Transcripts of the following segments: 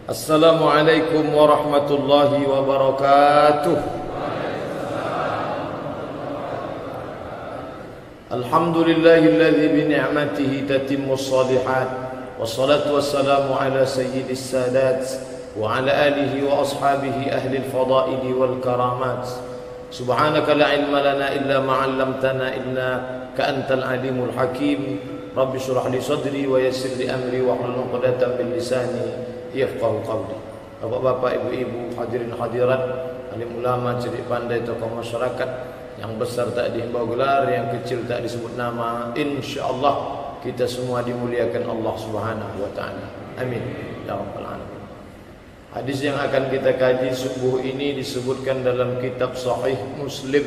Assalamualaikum warahmatullahi wabarakatuh. Alhamdulillahilladzi bi ni'matihi tatimmus shalihat. Wassalatu wassalamu ala sayyidis sadat wa ala alihi wa ashabihi ahli al-fadaili wal karamat. Subhanaka la ilma lana illa ma 'allamtana innaka antal alimul hakim. Rabbi shrah li sadri wa yassir li amri wa hlul 'uqdatam min lisani yafqahu qawli. Bapak-bapak, ibu-ibu, hadirin hadirat, alim ulama, cerdik pandai, tokoh masyarakat, yang besar tak dihimbau gelar, yang kecil tak disebut nama, insyaallah kita semua dimuliakan Allah Subhanahu wa taala. Amin ya rabbal alamin. Hadis yang akan kita kaji subuh ini disebutkan dalam kitab Sahih Muslim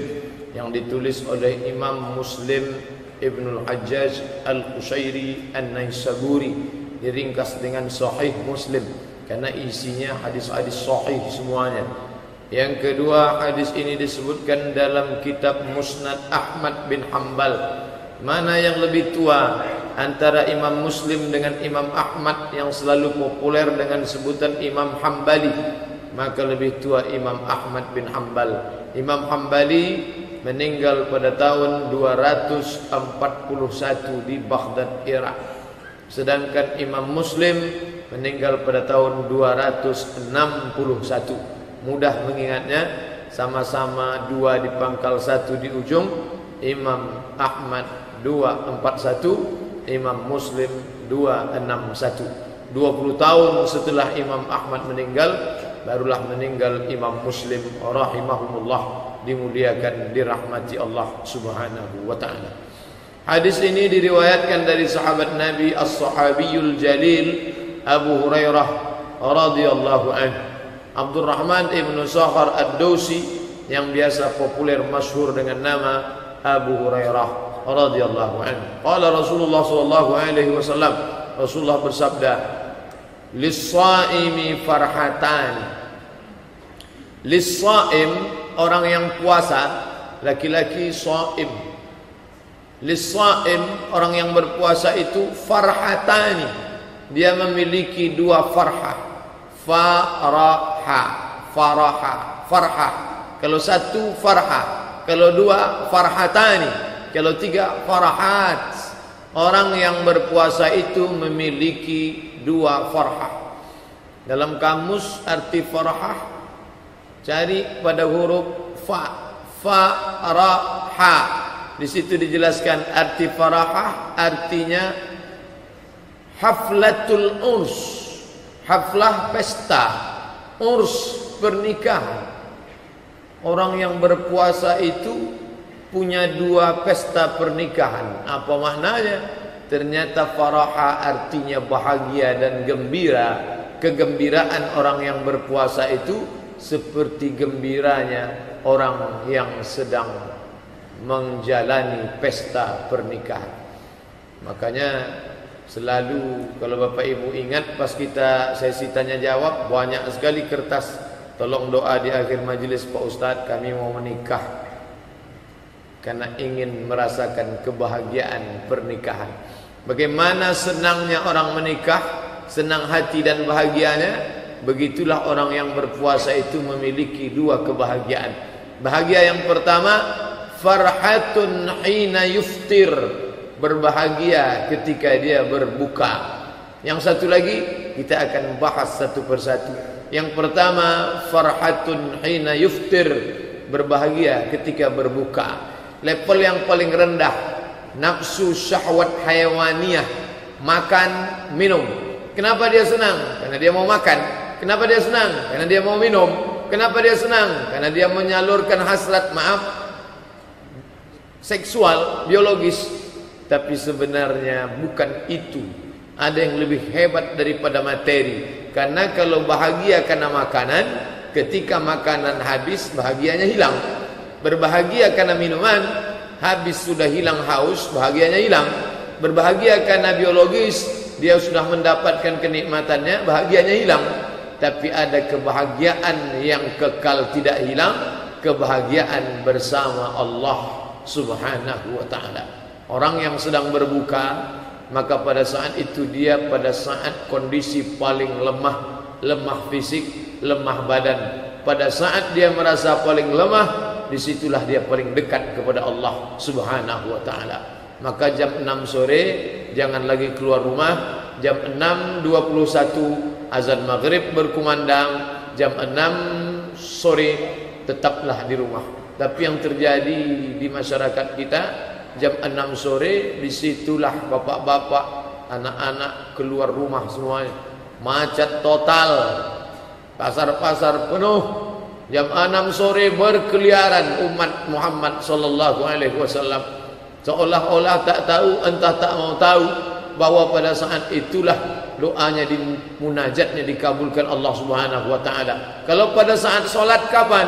yang ditulis oleh Imam Muslim Ibnul Hajjaj Al-Qushairi An-Naisaburi, diringkas dengan Sahih Muslim karena isinya hadis-hadis sahih semuanya. Yang kedua, hadis ini disebutkan dalam kitab Musnad Ahmad bin Hanbal. Mana yang lebih tua antara Imam Muslim dengan Imam Ahmad yang selalu populer dengan sebutan Imam Hanbali? Maka lebih tua Imam Ahmad bin Hanbal. Imam Hanbali meninggal pada tahun 241 di Baghdad, Irak. Sedangkan Imam Muslim meninggal pada tahun 261. Mudah mengingatnya, sama-sama dua di pangkal satu di ujung. Imam Ahmad 241, Imam Muslim 261. 20 tahun setelah Imam Ahmad meninggal, barulah meninggal Imam Muslim rahimahumullah, dimuliakan, dirahmati Allah Subhanahu wa taala. Hadis ini diriwayatkan dari sahabat Nabi As-Sahabiyul Jalil Abu Hurairah radhiyallahu anhu, Abdurrahman ibn Sakhar Ad-Dawsi, yang biasa populer masyhur dengan nama Abu Hurairah radhiyallahu anhu. Qala Rasulullah sallallahu alaihi wasallam, Rasulullah bersabda, lis-shaimi farhatan. Lis-shaim, orang yang puasa, laki-laki shaim. Lis-shaim, orang yang berpuasa itu farhatani, dia memiliki dua farhah. Faraha, faraha, farhah. Kalau satu farhah, kalau dua farhatani, kalau tiga farahat. Orang yang berpuasa itu memiliki dua farhah. Dalam kamus arti farhah, cari pada huruf fa, faraha. Di situ dijelaskan arti farahah, artinya haflatul urs, haflah pesta, urs pernikahan. Orang yang berpuasa itu punya dua pesta pernikahan. Apa maknanya? Ternyata farahah artinya bahagia dan gembira. Kegembiraan orang yang berpuasa itu seperti gembiranya orang yang sedang menjalani pesta pernikahan. Makanya selalu kalau Bapak Ibu ingat, pas kita sesi tanya jawab, banyak sekali kertas tolong doa di akhir majelis, Pak Ustadz kami mau menikah karena ingin merasakan kebahagiaan pernikahan. Bagaimana senangnya orang menikah, senang hati dan bahagianya, begitulah orang yang berpuasa itu memiliki dua kebahagiaan. Bahagia yang pertama, farhatun hina yuftir, berbahagia ketika dia berbuka. Yang satu lagi kita akan bahas satu persatu. Yang pertama, farhatun hina yuftir, berbahagia ketika berbuka. Level yang paling rendah, nafsu syahwat hayawaniyah, makan, minum. Kenapa dia senang? Karena dia mau makan. Kenapa dia senang? Karena dia mau minum. Kenapa dia senang? Karena dia menyalurkan hasrat, seksual, biologis. Tapi sebenarnya bukan itu. Ada yang lebih hebat daripada materi. Karena kalau bahagia karena makanan, ketika makanan habis, bahagianya hilang. Berbahagia karena minuman, habis sudah hilang haus, bahagianya hilang. Berbahagia karena biologis, dia sudah mendapatkan kenikmatannya, bahagianya hilang. Tapi ada kebahagiaan yang kekal tidak hilang, kebahagiaan bersama Allah Subhanahu wa ta'ala. Orang yang sedang berbuka, maka pada saat itu dia pada saat kondisi paling lemah, lemah fisik, lemah badan. Pada saat dia merasa paling lemah, disitulah dia paling dekat kepada Allah Subhanahu wa ta'ala. Maka jam 6 sore jangan lagi keluar rumah. Jam 6.21 azan maghrib berkumandang. Jam 6 sore tetaplah di rumah. Tapi yang terjadi di masyarakat kita, jam 6 sore disitulah bapak-bapak, anak-anak keluar rumah semuanya. Macet total, pasar-pasar penuh. Jam 6 sore berkeliaran umat Muhammad sallallahu alaihi wasallam, seolah-olah tak tahu, entah tak mau tahu bahwa pada saat itulah doanya, munajatnya dikabulkan Allah Subhanahu wa taala. Kalau pada saat salat kapan?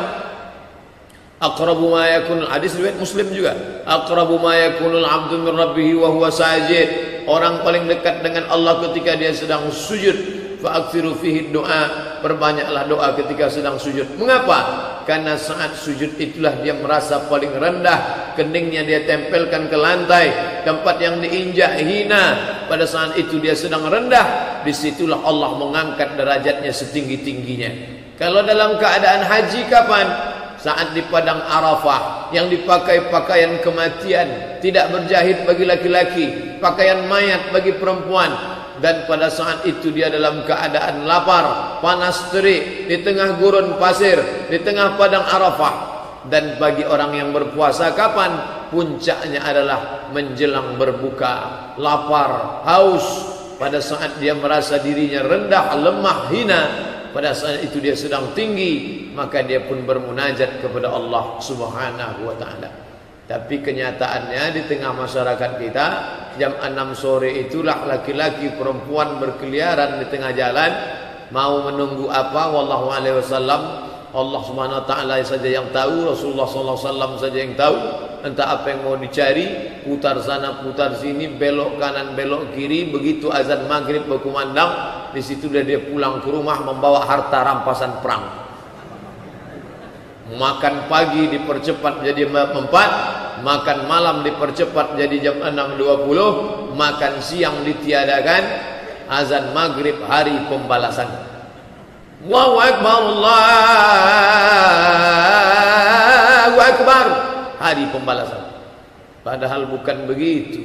Aqrabu ma yakunul, hadis riwayat Muslim juga. Aqrabu ma yakunul 'abdu min rabbih wa huwa sajid. Orang paling dekat dengan Allah ketika dia sedang sujud. Fa'aksiru fihi doa, perbanyaklah doa ketika sedang sujud. Mengapa? Karena saat sujud itulah dia merasa paling rendah, keningnya dia tempelkan ke lantai, tempat yang diinjak hina. Pada saat itu dia sedang rendah, disitulah Allah mengangkat derajatnya setinggi-tingginya. Kalau dalam keadaan haji kapan? Saat di padang Arafah, yang dipakai pakaian kematian, tidak berjahit bagi laki-laki, pakaian mayat bagi perempuan. Dan pada saat itu dia dalam keadaan lapar, panas terik, di tengah gurun pasir, di tengah padang Arafah. Dan bagi orang yang berpuasa kapan? Puncaknya adalah menjelang berbuka, lapar, haus. Pada saat dia merasa dirinya rendah, lemah, hina, pada saat itu dia sedang tinggi, maka dia pun bermunajat kepada Allah Subhanahu wa ta'ala. Tapi kenyataannya di tengah masyarakat kita, jam 6 sore itulah laki-laki perempuan berkeliaran di tengah jalan. Mau menunggu apa? Wallahu alaihi wasallam, Allah Subhanahu wa ta'ala saja yang tahu, Rasulullah sallallahu alaihi wasallam saja yang tahu. Entah apa yang mau dicari, putar sana putar sini, belok kanan belok kiri. Begitu azan maghrib berkumandang, di situ dia pulang ke rumah membawa harta rampasan perang. Makan pagi dipercepat jadi 4, makan malam dipercepat jadi jam 6.20, makan siang ditiadakan, azan maghrib hari pembalasan. Allahu Akbar, Allahu Akbar, hari pembalasan. Padahal bukan begitu.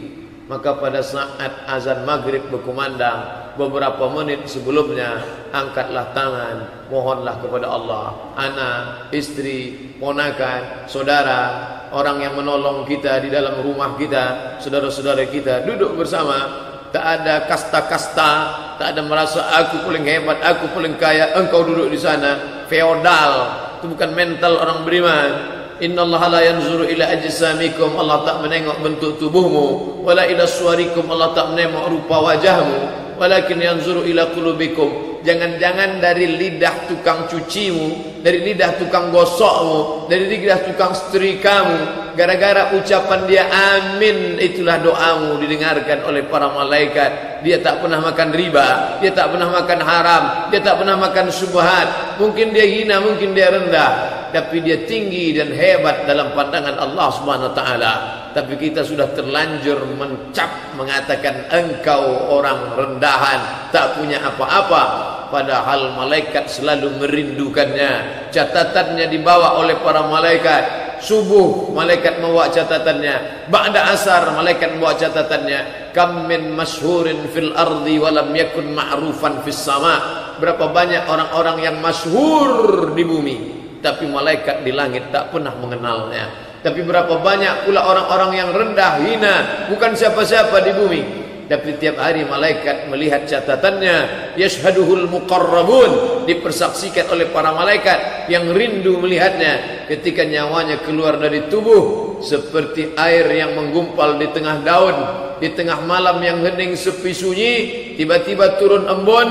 Maka pada saat azan maghrib berkumandang, beberapa menit sebelumnya, angkatlah tangan, mohonlah kepada Allah. Anak, istri, ponakan, saudara, orang yang menolong kita di dalam rumah kita, saudara-saudara kita, duduk bersama. Tak ada kasta-kasta, tak ada merasa aku paling hebat, aku paling kaya, engkau duduk di sana. Feodal, itu bukan mental orang beriman. Innallaha la yanzuru ila ajsamikum, Allah tak menengok bentuk tubuhmu, wala ila suwarikum, Allah tak menengok rupa wajahmu, walakin yanzuru ila qulubikum. Jangan-jangan dari lidah tukang cucimu, dari lidah tukang gosokmu, dari lidah tukang setrikamu, gara-gara ucapan dia amin, itulah doamu didengarkan oleh para malaikat. Dia tak pernah makan riba, dia tak pernah makan haram, dia tak pernah makan syubhat. Mungkin dia hina, mungkin dia rendah, tapi dia tinggi dan hebat dalam pandangan Allah Subhanahu wa taala. Tapi kita sudah terlanjur mencap, mengatakan engkau orang rendahan, tak punya apa-apa. Padahal malaikat selalu merindukannya. Catatannya dibawa oleh para malaikat. Subuh malaikat membawa catatannya, ba'da asar malaikat membawa catatannya. Kam min masyhurin fil ardi wa lam yakun ma'rufan fis sama. Berapa banyak orang-orang yang masyhur di bumi, tapi malaikat di langit tak pernah mengenalnya. Tapi berapa banyak pula orang-orang yang rendah, hina, bukan siapa-siapa di bumi, tapi tiap hari malaikat melihat catatannya. Yashhaduhul muqarrabun, dipersaksikan oleh para malaikat yang rindu melihatnya. Ketika nyawanya keluar dari tubuh, seperti air yang menggumpal di tengah daun, di tengah malam yang hening sepi sunyi, tiba-tiba turun embun,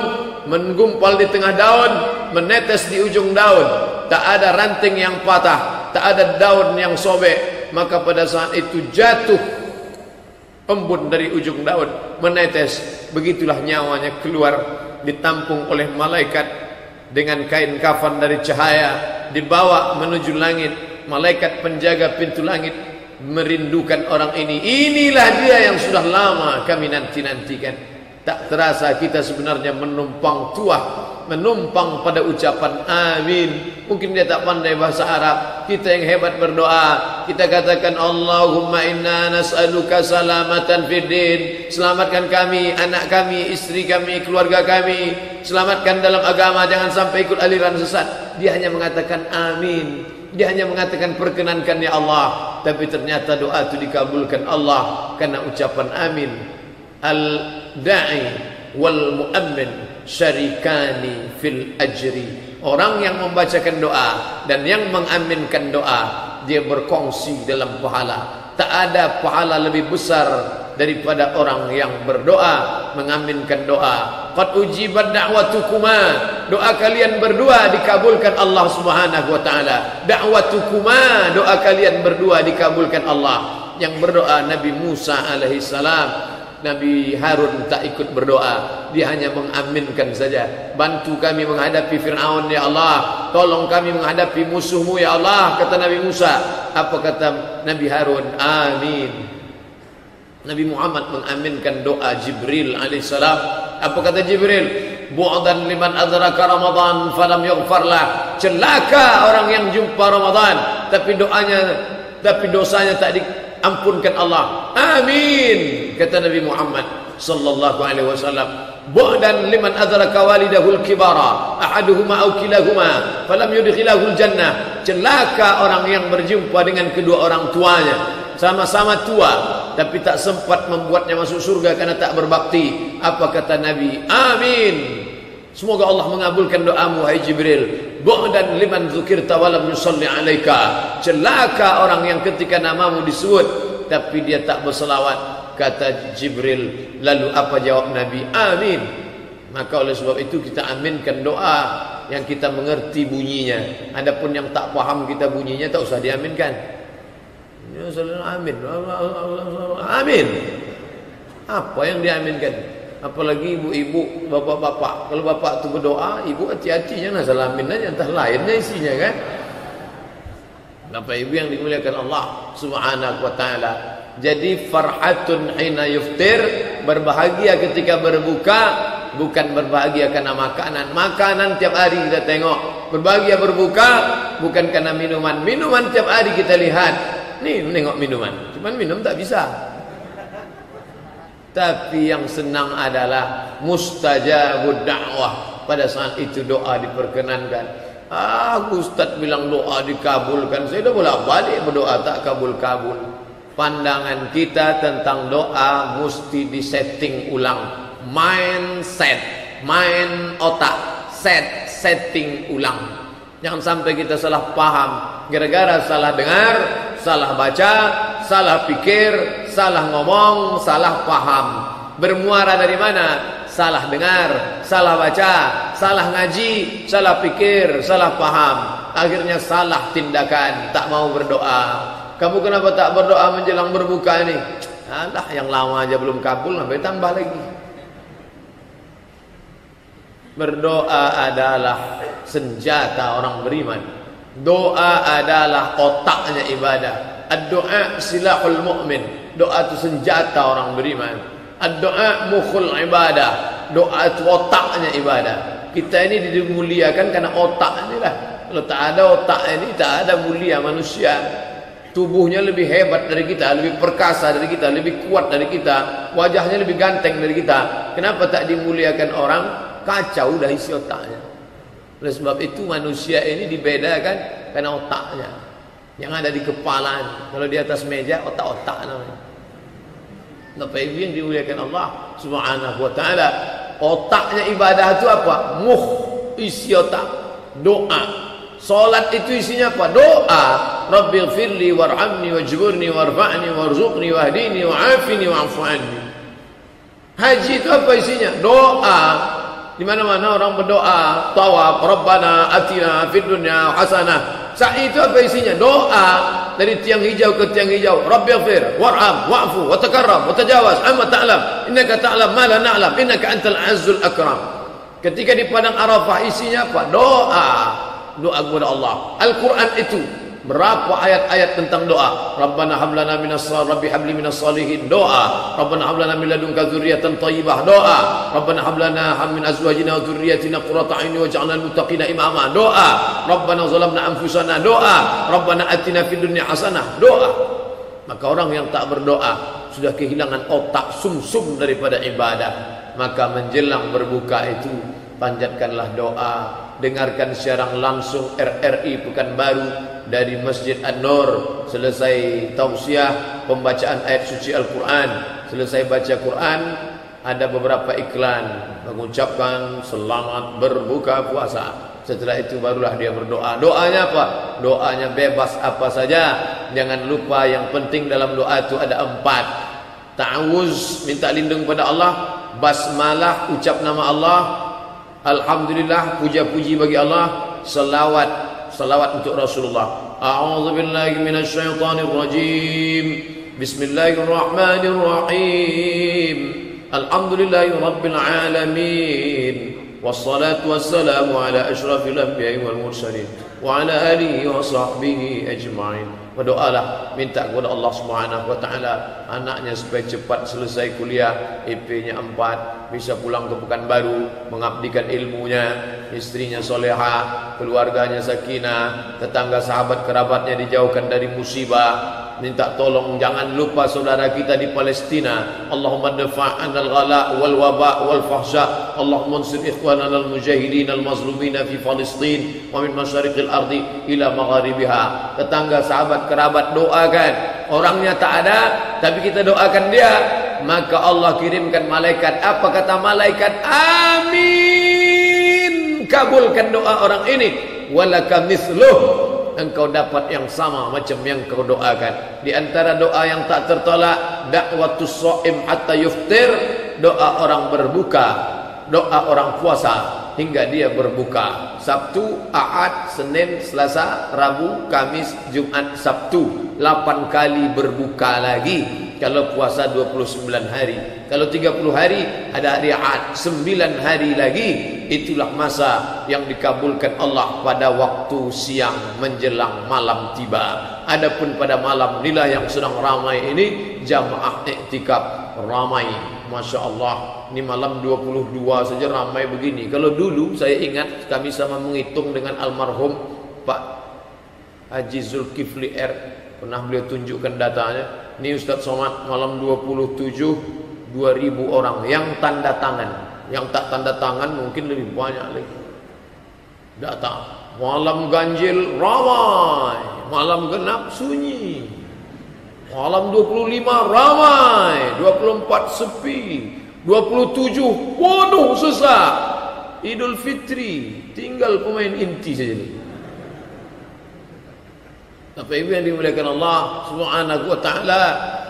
menggumpal di tengah daun, menetes di ujung daun. Tak ada ranting yang patah, tak ada daun yang sobek. Maka pada saat itu jatuh embun dari ujung daun, menetes. Begitulah nyawanya keluar, ditampung oleh malaikat dengan kain kafan dari cahaya, dibawa menuju langit. Malaikat penjaga pintu langit merindukan orang ini. Inilah dia yang sudah lama kami nanti-nantikan. Tak terasa kita sebenarnya menumpang tuah menumpang pada ucapan amin. Mungkin dia tak pandai bahasa Arab, kita yang hebat berdoa, kita katakan Allahumma inna nas'aluka salamatan fid din, selamatkan kami, anak kami, istri kami, keluarga kami, selamatkan dalam agama, jangan sampai ikut aliran sesat. Dia hanya mengatakan amin, dia hanya mengatakan perkenankan ya Allah, tapi ternyata doa itu dikabulkan Allah karena ucapan amin. Al-da'i wal mu'ammin syarikani fil ajri. Orang yang membacakan doa dan yang mengaminkan doa, dia berkongsi dalam pahala. Tak ada pahala lebih besar daripada orang yang berdoa, mengaminkan doa. Qad ujibat da'watukuma, doa kalian berdua dikabulkan Allah Subhanahu wa taala. Da'watukuma, doa kalian berdua dikabulkan Allah. Yang berdoa Nabi Musa alaihi salam, Nabi Harun tak ikut berdoa, dia hanya mengaminkan saja. Bantu kami menghadapi Fir'aun ya Allah, tolong kami menghadapi musuhmu ya Allah, kata Nabi Musa. Apa kata Nabi Harun? Amin. Nabi Muhammad mengaminkan doa Jibril alaihissalam. Apa kata Jibril? Bu'dan liman adraka Ramadan falam yughfarlah. Celaka orang yang jumpa Ramadan tapi dosanya tak diampunkan Allah. Amin, kata Nabi Muhammad sallallahu alaihi wasallam. Bu'dan liman adraka walidahul kibara ahaduhuma aw kilahuma falam yudkhilahul jannah. Celaka orang yang berjumpa dengan kedua orang tuanya, sama-sama tua tapi tak sempat membuatnya masuk surga karena tak berbakti. Apa kata Nabi? Amin. Semoga Allah mengabulkan doamu hai Jibril. Bu'dan liman dzukirta wa lam yusalli alaika. Celaka orang yang ketika namamu disebut tapi dia tak berselawat. Kata Jibril. Lalu apa jawab Nabi? Amin. Maka oleh sebab itu kita aminkan doa yang kita mengerti bunyinya. Adapun yang tak paham kita bunyinya, tak usah diaminkan. Ya amin. Amin. Apa yang diaminkan? Apalagi ibu-ibu, bapak-bapak. Kalau bapak tu berdoa, ibu hati-hati, jangan salah amin aja, entah lainnya isinya kan. Bapak ibu yang dimuliakan Allah Subhanahu wa taala. Jadi farhatun hina yuftir, berbahagia ketika berbuka, bukan berbahagia karena makanan. Makanan tiap hari kita tengok. Berbahagia berbuka bukan karena minuman. Minuman tiap hari kita lihat. Nih menengok minuman, cuman minum tak bisa. Tapi yang senang adalah mustajabud da'wah. Pada saat itu doa diperkenankan. Ustaz bilang doa dikabulkan. Saya dah bolak-balik berdoa tak kabul-kabul. Pandangan kita tentang doa mesti disetting ulang. Mindset, main otak, setting ulang. Jangan sampai kita salah paham gara-gara salah dengar, salah baca, salah pikir, salah ngomong, salah paham. Bermuara dari mana? Salah dengar, salah baca, salah ngaji, salah pikir, salah paham. Akhirnya salah tindakan, tak mau berdoa. Kamu kenapa tak berdoa menjelang berbuka ini? Alah, yang lama aja belum kabul, sampai tambah lagi. Berdoa adalah senjata orang beriman. Doa adalah otaknya ibadah. Ad-doa silahul mu'min. Doa itu senjata orang beriman. Ad-doa mukhul ibadah. Doa itu otaknya ibadah. Kita ini dimuliakan karena otak inilah. Kalau tak ada otak ini, tak ada mulia manusia. Tubuhnya lebih hebat dari kita, lebih perkasa dari kita, lebih kuat dari kita, wajahnya lebih ganteng dari kita. Kenapa tak dimuliakan orang? Kacau dah isi otaknya. Oleh sebab itu manusia ini dibedakan karena otaknya. Yang ada di kepala. Kalau di atas meja, otak-otak namanya. Bapak Ibu yang dimuliakan Allah Subhanahu wa taala. Otaknya ibadah itu apa? Isi otak. Doa. Salat itu isinya apa? Doa. Rabbighfirli warhamni wajburni warfa'ni warzuqni wahdini wa'afini wa'fu anni. Haji itu apa isinya? Doa. Di mana-mana orang berdoa, tawaf, Rabbana atina fid dunya hasanah. Sa'i itu apa isinya? Doa. Dari tiang hijau ke tiang hijau. Rabbighfir warham wa'fu wa takarram wa tajawaz amma ta'lam innaka ta'lam ma la na'lam innaka antal azzul akram. Ketika di padang Arafah isinya apa? Doa. Doa kepada Allah. Al-Quran itu Berapa ayat-ayat tentang doa? Rabbana hab lana minas rabbi habli minas salihin, doa. Rabbana hab lana min ladunka dzurriyyatan thayyibah, doa. Rabbana hab lana min azwajina wa dzurriyyatina qurrata a'yun waj'alna lil muttaqina imama, doa. Rabbana zalamna anfusana, doa. Rabbana atina fid dunya hasanah, doa. Maka orang yang tak berdoa sudah kehilangan otak sumsum daripada ibadah. Maka menjelang berbuka itu panjatkanlah doa. Dengarkan siaran langsung RRI Pekanbaru dari Masjid An-Nur. Selesai tausiah pembacaan ayat suci Al-Quran, selesai baca Quran, ada beberapa iklan mengucapkan selamat berbuka puasa. Setelah itu barulah dia berdoa. Doanya apa? Doanya bebas apa saja. Jangan lupa yang penting dalam doa itu ada 4. Ta'awuz, minta lindung pada Allah. Basmalah, ucap nama Allah. Alhamdulillah, puja-puji bagi Allah. Salawat untuk Rasulullah. A'udzubillahi minasyaitonir rajim. Bismillahirrahmanirrahim. Alhamdulillahi rabbil alamin. Wassalatu wassalamu ala asyrafil anbiya'i wal mursalin wa ala alihi wa sahbihi ajma'in. Berdoalah, minta kepada Allah Subhanahu wa taala anaknya supaya cepat selesai kuliah, IP-nya 4, bisa pulang ke Pekanbaru mengabdikan ilmunya, istrinya solehah, keluarganya sakinah, tetangga sahabat kerabatnya dijauhkan dari musibah. Minta tolong jangan lupa saudara kita di Palestina. Allahumma dafa' 'anil ghala wal waba' wal fahsya. Allahumma ansur ikhwanana al mujahidin al mazlumin fi Palestin wa min masyariqil ardi ila magharibiha. Tetangga sahabat kerabat doakan. Orangnya tak ada tapi kita doakan dia, maka Allah kirimkan malaikat. Apa kata malaikat? Amin. Kabulkan doa orang ini. Walaka mithluh. Engkau dapat yang sama macam yang kau doakan. Di antara doa yang tak tertolak, da'watus shaim hatta yuftir, doa orang berbuka, doa orang puasa hingga dia berbuka. Sabtu, Ahad, Senin, Selasa, Rabu, Kamis, Jumat, Sabtu. 8 kali berbuka lagi. Kalau puasa 29 hari. Kalau 30 hari ada hari Ahad, 9 hari lagi. Itulah masa yang dikabulkan Allah pada waktu siang menjelang malam tiba. Adapun pada malam inilah yang sedang ramai ini, jamaah iktikaf ramai. Masya Allah, ini malam 22 saja ramai begini. Kalau dulu saya ingat kami sama menghitung dengan almarhum Pak Haji Zulkifli R, pernah beliau tunjukkan datanya. Ini Ustaz Somad, malam 27 2.000 orang yang tanda tangan. Yang tak tanda tangan mungkin lebih banyak lagi datang. Malam ganjil ramai, malam genap sunyi, malam 25 ramai, 24 sepi, 27 penuh sesak. Idul Fitri tinggal pemain inti saja ni. Tapi ibu yang dimuliakan Allah Subhanahu wa taala,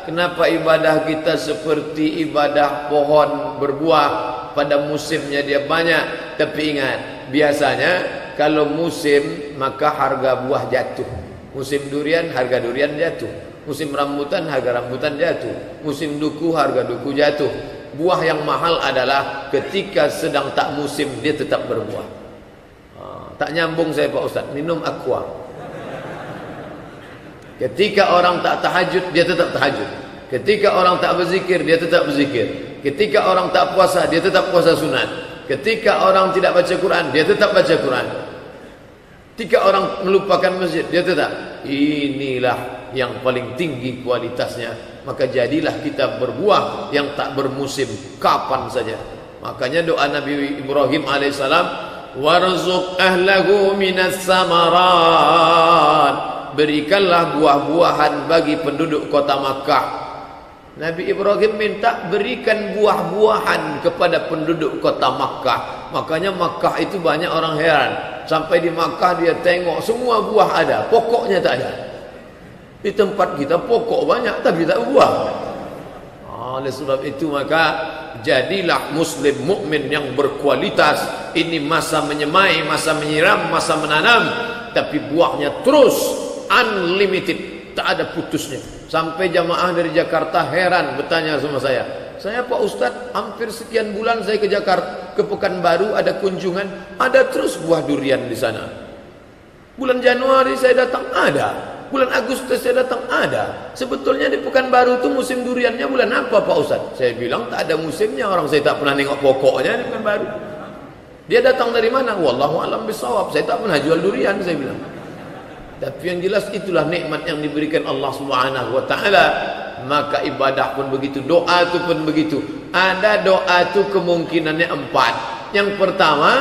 kenapa ibadah kita seperti ibadah pohon berbuah? Pada musimnya dia banyak. Tapi ingat, biasanya kalau musim maka harga buah jatuh. Musim durian harga durian jatuh. Musim rambutan harga rambutan jatuh. Musim duku harga duku jatuh. Buah yang mahal adalah ketika sedang tak musim dia tetap berbuah. Tak nyambung saya Pak Ustaz, minum aqua. Ketika orang tak tahajud dia tetap tahajud. Ketika orang tak berzikir dia tetap berzikir. Ketika orang tak puasa dia tetap puasa sunat. Ketika orang tidak baca Quran dia tetap baca Quran. Ketika orang melupakan masjid dia tetap. Inilah yang paling tinggi kualitasnya. Maka jadilah kita berbuah yang tak bermusim, kapan saja. Makanya doa Nabi Ibrahim alaihissalam, warzuq ahlahu minas samarat, berikanlah buah-buahan bagi penduduk kota Makkah. Nabi Ibrahim minta berikan buah-buahan kepada penduduk kota Makkah. Makanya Makkah itu banyak orang heran. Sampai di Makkah dia tengok semua buah ada, pokoknya tak ada. Di tempat kita pokok banyak tapi tak buah. Oleh sebab itu maka jadilah muslim mukmin yang berkualitas. Ini masa menyemai, masa menyiram, masa menanam, tapi buahnya terus unlimited. Tak ada putusnya. Sampai jamaah dari Jakarta heran bertanya sama saya Pak Ustadz, hampir sekian bulan saya ke Jakarta, ke Pekanbaru ada kunjungan, ada terus buah durian di sana. Bulan Januari saya datang ada, bulan Agustus saya datang ada. Sebetulnya di Pekanbaru itu musim duriannya bulan apa Pak Ustaz? Saya bilang tak ada musimnya, orang saya tak pernah nengok pokoknya di Pekanbaru. Dia datang dari mana? Wallahu a'lam bishawab. Saya tak pernah jual durian, saya bilang. Tapi yang jelas itulah nikmat yang diberikan Allah Subhanahu wa taala. Maka ibadah pun begitu, doa itu pun begitu. Ada doa itu kemungkinannya 4. Yang pertama,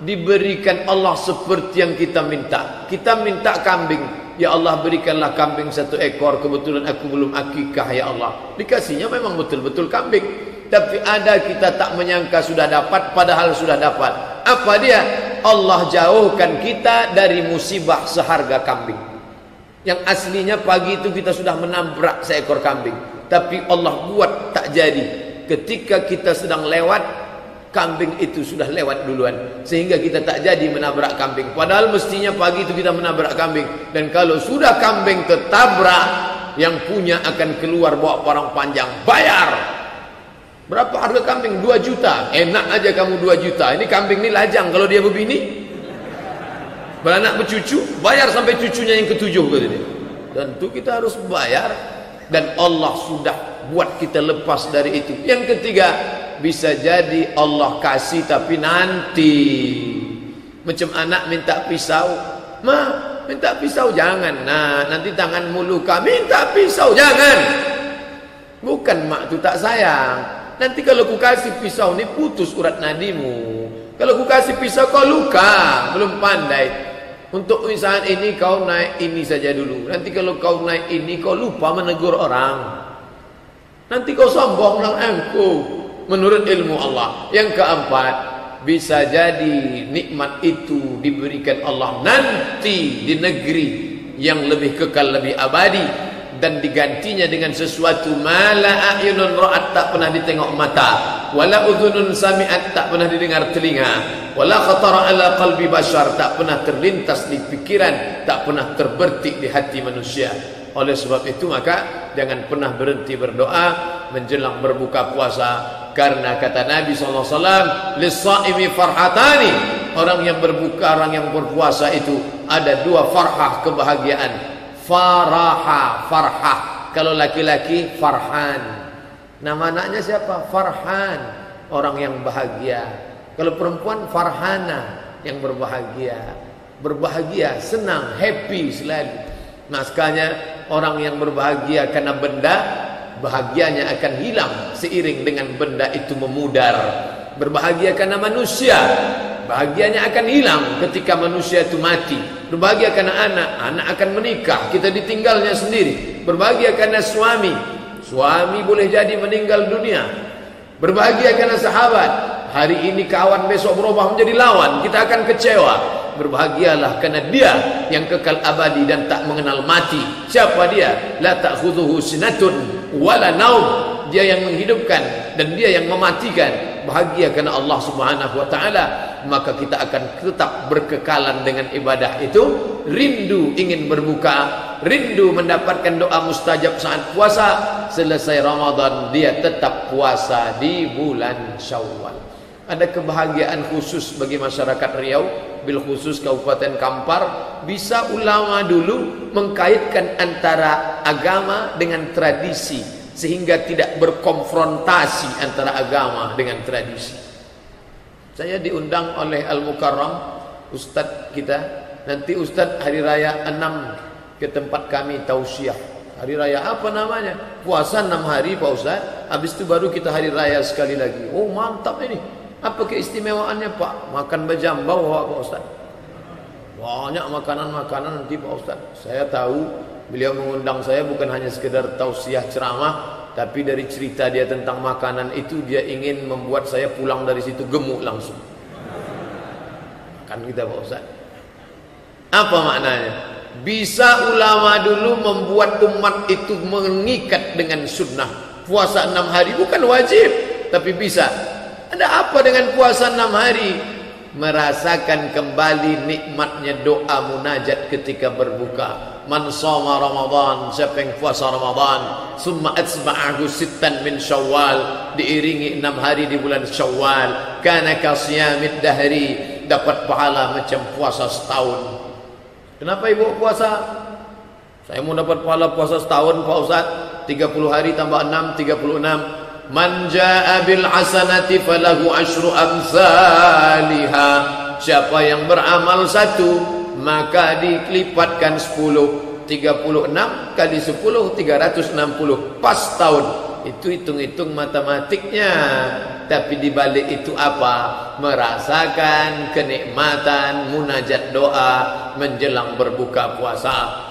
diberikan Allah seperti yang kita minta. Kita minta kambing, ya Allah berikanlah kambing 1 ekor. Kebetulan aku belum akikah ya Allah. Dikasihnya memang betul-betul kambing. Tapi ada kita tak menyangka sudah dapat, padahal sudah dapat. Apa dia? Allah jauhkan kita dari musibah seharga kambing. Yang aslinya pagi itu kita sudah menabrak seekor kambing, tapi Allah buat tak jadi. Ketika kita sedang lewat, kambing itu sudah lewat duluan, sehingga kita tak jadi menabrak kambing. Padahal mestinya pagi itu kita menabrak kambing. Dan kalau sudah kambing tertabrak, yang punya akan keluar bawa parang panjang, bayar. Berapa harga kambing? 2 juta. Enak aja kamu 2 juta. Ini kambing ini lajang kalau dia begini. Beranak bercucu, bayar sampai cucunya yang ke-7 kata dia. Tentu kita harus bayar. Dan Allah sudah buat kita lepas dari itu. Yang ketiga, bisa jadi Allah kasih tapi nanti. Macam anak minta pisau, ma minta pisau, jangan. Nah, nanti tanganmu luka, minta pisau, jangan. Bukan mak tu tak sayang. Nanti kalau ku kasih pisau ni putus urat nadimu. Kalau ku kasih pisau kau luka, belum pandai. Untuk usaha ini kau naik ini saja dulu. Nanti kalau kau naik ini kau lupa menegur orang. Nanti kau sombong dengan aku. Menurut ilmu Allah. Yang keempat, bisa jadi nikmat itu diberikan Allah nanti di negeri yang lebih kekal, lebih abadi. Dan digantinya dengan sesuatu mala a'yunun ra'at, tak pernah ditengok mata, wala udhunun sami'at, tak pernah didengar telinga, wala khatara ala qalbi bashar, tak pernah terlintas di pikiran, tak pernah terbertik di hati manusia. Oleh sebab itu maka jangan pernah berhenti berdoa menjelang berbuka puasa. Karena kata Nabi SAW, lis-sa'imi farhatani, orang yang berbuka, orang yang berpuasa itu ada 2 farhah, kebahagiaan. Faraha, farhah. Kalau laki-laki Farhan. Nama anaknya siapa? Farhan, orang yang bahagia. Kalau perempuan Farhana, yang berbahagia. Berbahagia, senang, happy selalu. Makanya orang yang berbahagia karena benda, bahagianya akan hilang seiring dengan benda itu memudar. Berbahagia karena manusia, bahagianya akan hilang ketika manusia itu mati. Berbahagia karena anak, anak akan menikah, kita ditinggalnya sendiri. Berbahagia karena suami, suami boleh jadi meninggal dunia. Berbahagia karena sahabat, hari ini kawan, besok berubah menjadi lawan, kita akan kecewa. Berbahagialah karena dia yang kekal abadi dan tak mengenal mati. Siapa dia? La ta'khudhuhu sinatun wala naum. Dia yang menghidupkan dan dia yang mematikan. Bahagia karena Allah Subhanahu wa taala, maka kita akan tetap berkekalan dengan ibadah itu. Rindu ingin berbuka, rindu mendapatkan doa mustajab saat puasa. Selesai Ramadan dia tetap puasa di bulan Syawal. Ada kebahagiaan khusus bagi masyarakat Riau, bil khusus Kabupaten Kampar. Bisa ulama dulu mengkaitkan antara agama dengan tradisi, sehingga tidak berkonfrontasi antara agama dengan tradisi. Saya diundang oleh Al-Mukarram, Ustadz kita. Nanti Ustadz hari raya 6 ke tempat kami tausiah. Hari raya apa namanya? Puasa 6 hari Pak Ustadz. Habis itu baru kita hari raya sekali lagi. Oh mantap ini. Apa keistimewaannya Pak? Makan bejambau Pak Ustadz. Banyak makanan-makanan nanti Pak Ustadz. Saya tahu beliau mengundang saya bukan hanya sekedar tausiah ceramah, tapi dari cerita dia tentang makanan itu dia ingin membuat saya pulang dari situ gemuk langsung. Kan kita Pak Ustadz. Apa maknanya? Bisa ulama dulu membuat umat itu mengikat dengan sunnah. Puasa 6 hari bukan wajib, tapi bisa. Ada apa dengan puasa 6 hari? Merasakan kembali nikmatnya doa munajat ketika berbuka. Man shoma Ramadan, siapa yang puasa Ramadan, summa atsba'ahu sittan min Syawal, diiringi 6 hari di bulan Syawal, kana ka siyamid dahri, dapat pahala macam puasa setahun. Kenapa ibu puasa? Saya mau dapat pahala puasa setahun Pak Ustaz. 30 hari tambah 6, 36. Man jaa bil hasanati falahu asyru amsalha. Siapa yang beramal satu, maka dilipatkan 10. 36 kali 10 360 pas tahun. Itu hitung-hitung matematiknya. Tapi di balik itu apa? Merasakan kenikmatan munajat doa menjelang berbuka puasa.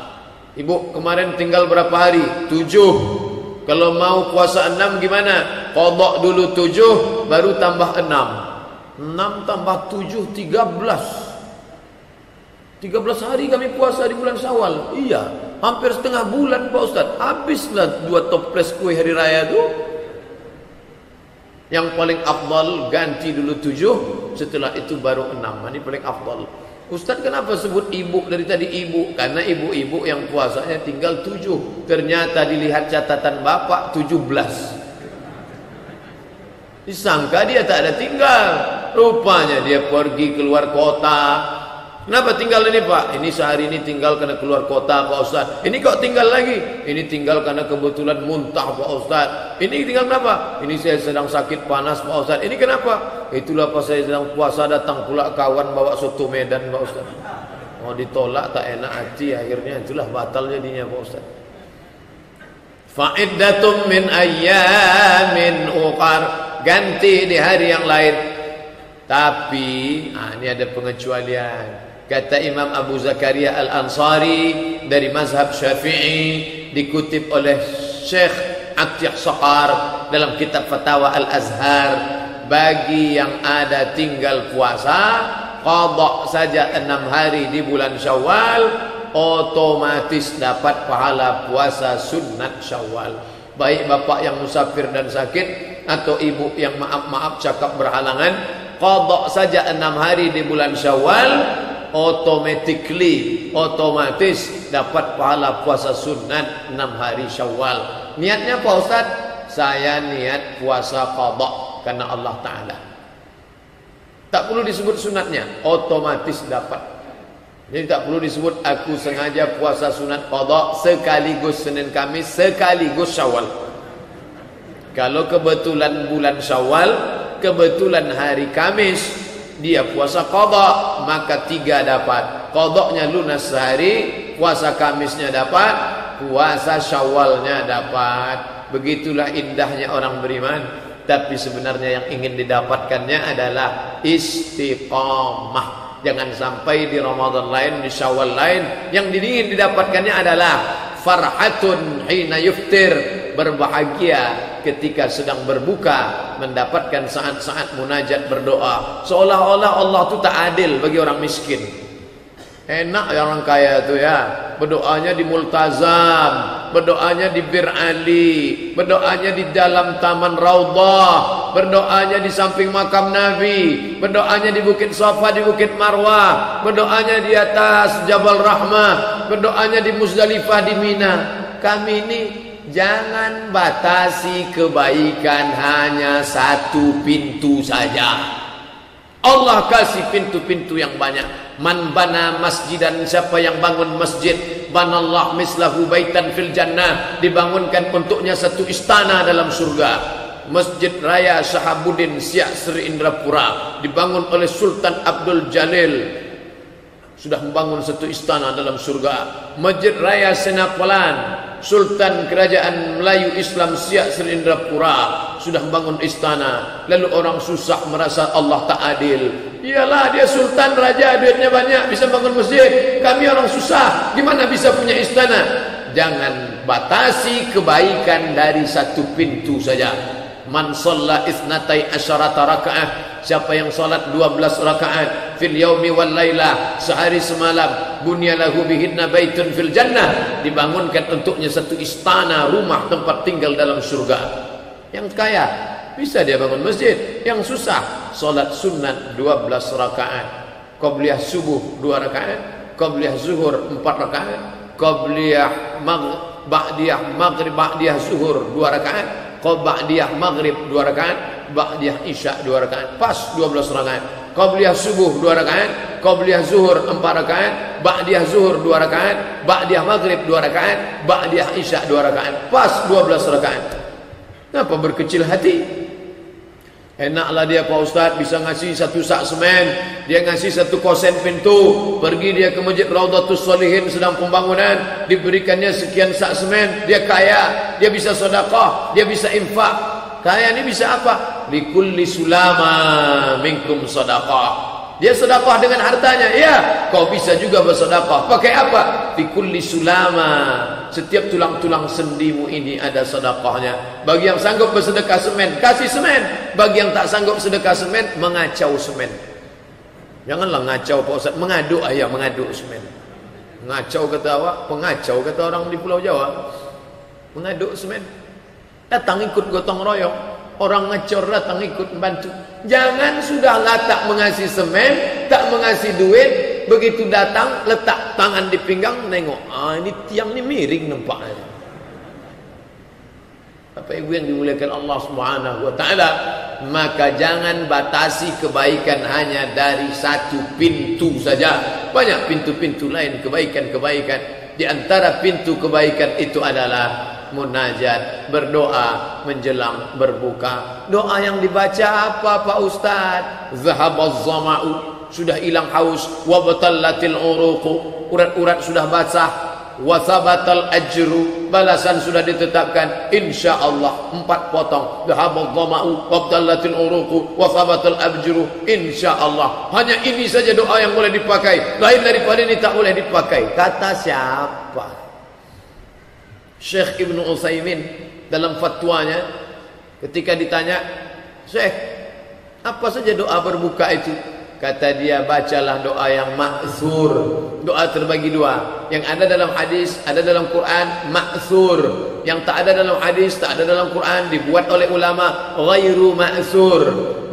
Ibu kemarin tinggal berapa hari? 7. Kalau mau puasa 6 gimana? Qadha dulu 7 baru tambah 6. 6 tambah 7 13. 13 hari kami puasa di bulan Syawal. Iya, hampir setengah bulan Pak Ustaz. Habislah 2 toples kue hari raya itu. Yang paling afdal ganti dulu 7, setelah itu baru 6. Ini paling afdal. Ustaz kenapa sebut ibu dari tadi ibu? Karena ibu-ibu yang puasanya tinggal 7. Ternyata dilihat catatan bapak 17. Disangka dia tak ada tinggal. Rupanya dia pergi keluar kota. Kenapa tinggal ini Pak? Ini sehari ini tinggal karena keluar kota Pak Ustaz. Ini kok tinggal lagi? Ini tinggal karena kebetulan muntah Pak Ustaz. Ini tinggal kenapa? Ini saya sedang sakit panas Pak Ustaz. Ini kenapa? Itulah pas saya sedang puasa datang pula kawan bawa soto Medan Pak Ustaz. Mau ditolak tak enak hati, akhirnya itulah batal jadinya Pak Ustaz. Fa'iddatum min ayyamin uqar. Ganti di hari yang lain. Tapi ini ada pengecualian. Kata Imam Abu Zakaria Al-Ansari dari mazhab Syafi'i, dikutip oleh Syekh Atiq Saqar dalam kitab Fatawa Al-Azhar, bagi yang ada tinggal puasa qadha saja 6 hari di bulan Syawal, otomatis dapat pahala puasa sunat Syawal. Baik bapak yang musafir dan sakit atau ibu yang maaf cakap berhalangan, qadha saja 6 hari di bulan Syawal, otomatis dapat pahala puasa sunat 6 hari Syawal. Niatnya Pak Ustaz? Saya niat puasa qadha karena Allah Ta'ala. Tak perlu disebut sunatnya, otomatis dapat. Jadi tak perlu disebut aku sengaja puasa sunat qadha sekaligus Senin Kamis sekaligus Syawal. Kalau kebetulan bulan Syawal, kebetulan hari Kamis, dia puasa qadha, maka 3 dapat. Qadhanya lunas sehari, puasa Kamisnya dapat, puasa Syawalnya dapat. Begitulah indahnya orang beriman. Tapi sebenarnya yang ingin didapatkannya adalah istiqamah. Jangan sampai di Ramadan lain, di Syawal lain, yang ingin didapatkannya adalah farhatun hina yuftir, berbahagia ketika sedang berbuka, mendapatkan saat-saat munajat berdoa. Seolah-olah Allah itu tak adil bagi orang miskin. Enak ya orang kaya itu ya, berdoanya di multazam, berdoanya di Bir Ali, berdoanya di dalam taman Raudhah, berdoanya di samping makam Nabi, berdoanya di Bukit Safa, di Bukit Marwah, berdoanya di atas Jabal Rahmah, berdoanya di Muzdalifah, di Mina. Kami ini jangan batasi kebaikan hanya satu pintu saja. Allah kasih pintu-pintu yang banyak. Man bana masjidan, siapa yang bangun masjid, banallah mislahu baitan fil jannah, dibangunkan untuknya satu istana dalam surga. Masjid Raya Shahabuddin Siak Sri Indrapura dibangun oleh Sultan Abdul Jalil, sudah membangun satu istana dalam surga. Masjid Raya Senapalan, Sultan Kerajaan Melayu Islam Siak Sri Indrapura, sudah membangun istana. Lalu orang susah merasa Allah tak adil. Iyalah, dia sultan raja, duitnya banyak, bisa bangun masjid. Kami orang susah, gimana bisa punya istana? Jangan batasi kebaikan dari satu pintu saja. Man shalla itsnatai asyarata rakaah, siapa yang salat 12 rakaat fil yaumi wal lailah, sehari semalam, bunyalahu bihinna baitun fil jannah, dibangunkan untuknya satu istana, rumah tempat tinggal dalam surga. Yang kaya bisa dia bangun masjid, yang susah salat sunat 12 rakaat, qabliyah subuh 2 rakaat, qabliyah zuhur 4 rakaat, qabliyah ba'diyah maghrib, ba'diyah zuhur 2 rakaat, ba'diyah maghrib 2 rakaat, ba'diyah isya 2 rakaat, pas 12 rakaat. Qabliyah subuh 2 rakaat, qabliyah zuhur 4 rakaat, ba'diyah zuhur 2 rakaat, ba'diyah maghrib 2 rakaat, ba'diyah isya 2 rakaat. Pas 12 rakaat. Kenapa berkecil hati? Enaklah dia Pak Ustaz bisa ngasih 1 sak semen, dia ngasih 1 kosen pintu, pergi dia ke Masjid Raudhatus Shalihin sedang pembangunan, diberikannya sekian sak semen, dia kaya, dia bisa sedekah, dia bisa infak. Kaya ini bisa apa? Likulli sulama minkum sedekah. Dia sedekah dengan hartanya. Ya, kau bisa juga bersedekah. Pakai apa? Likulli sulama. Setiap tulang-tulang sendimu ini ada sedekahnya. Bagi yang sanggup bersedekah semen, kasih semen. Bagi yang tak sanggup sedekah semen, mengacau semen. Janganlah ngacau Pak Ustaz, mengaduk ayah, mengaduk semen. Ngacau kata awak, pengacau kata orang di Pulau Jawa. Mengaduk semen. Datang ikut gotong royong. Orang ngecor datang ikut membantu. Jangan sudahlah tak mengasih semen, tak mengasih duit, begitu datang letak tangan di pinggang, nengok, ini tiang ni miring nampaknya. Bapak Ibu yang dimuliakan Allah Subhanahu wa taala, maka jangan batasi kebaikan hanya dari 1 pintu saja. Banyak pintu-pintu lain kebaikan-kebaikan. Di antara pintu kebaikan itu adalah munajat, berdoa menjelang berbuka. Doa yang dibaca apa Pak Ustaz? Zahabaz zama'u, sudah hilang haus, wa batallatil uruqu, urat-urat sudah basah, wa thabatal ajru, balasan sudah ditetapkan insyaallah. 4 potong. Zahabaz zama'u, wa batallatil uruqu, wa thabatal ajru insyaallah. Hanya ini saja doa yang boleh dipakai. Lain daripada ini tak boleh dipakai. Kata siapa? Syekh Ibnu Utsaimin dalam fatwanya ketika ditanya, "Syekh, apa saja doa berbuka itu?" Kata dia, bacalah doa yang ma'thur. Doa terbagi 2. Yang ada dalam hadis, ada dalam Quran, ma'thur. Yang tak ada dalam hadis, tak ada dalam Quran, dibuat oleh ulama, ghairu ma'thur.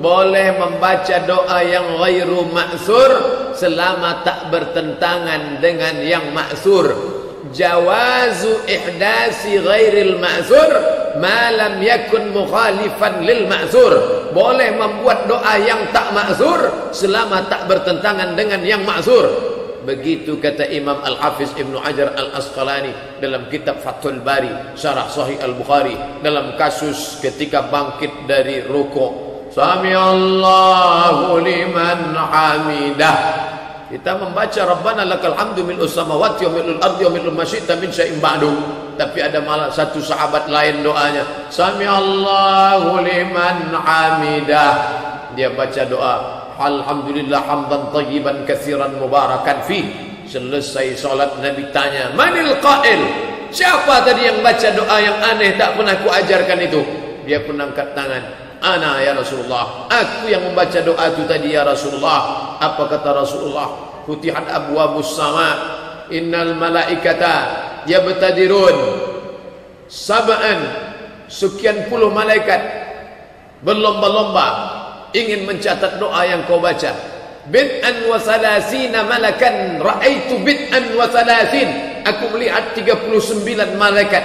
Boleh membaca doa yang ghairu ma'thur selama tak bertentangan dengan yang ma'thur. Jawazu ihdasi ghairil ma'zur ma lam yakun mukhalifan lil ma'zur. Boleh membuat doa yang tak ma'zur selama tak bertentangan dengan yang ma'zur. Begitu kata Imam Al-Hafiz Ibnu Hajar Al-Asqalani dalam kitab Fathul Bari Syarah Sahih Al-Bukhari, dalam kasus ketika bangkit dari rukuk, Sami Allahu liman hamidah. Kita membaca Rabbana lakal hamdu mil'us samawati wa mil'ul ardi wa mil'u ma syi'ta min syai'in ba'du. Tapi ada malah satu sahabat lain doanya, Sami Allahu liman hamidah. Dia baca doa, alhamdulillah hamdan thayyiban katsiran mubarakan fi. Selesai salat Nabi tanya, manil qail? Siapa tadi yang baca doa yang aneh tak pernah ku ajarkan itu? Dia pun angkat tangan, ana ya Rasulullah, aku yang membaca doa itu tadi ya Rasulullah. Apa kata Rasulullah? Futihat abwabus sama, innal malaikata yabtadirun sab'an, sekian puluh malaikat berlomba-lomba ingin mencatat doa yang kau baca. Bid'an wa salasina malakan, ra'aitu bid'an wa salasin, aku melihat 39 malaikat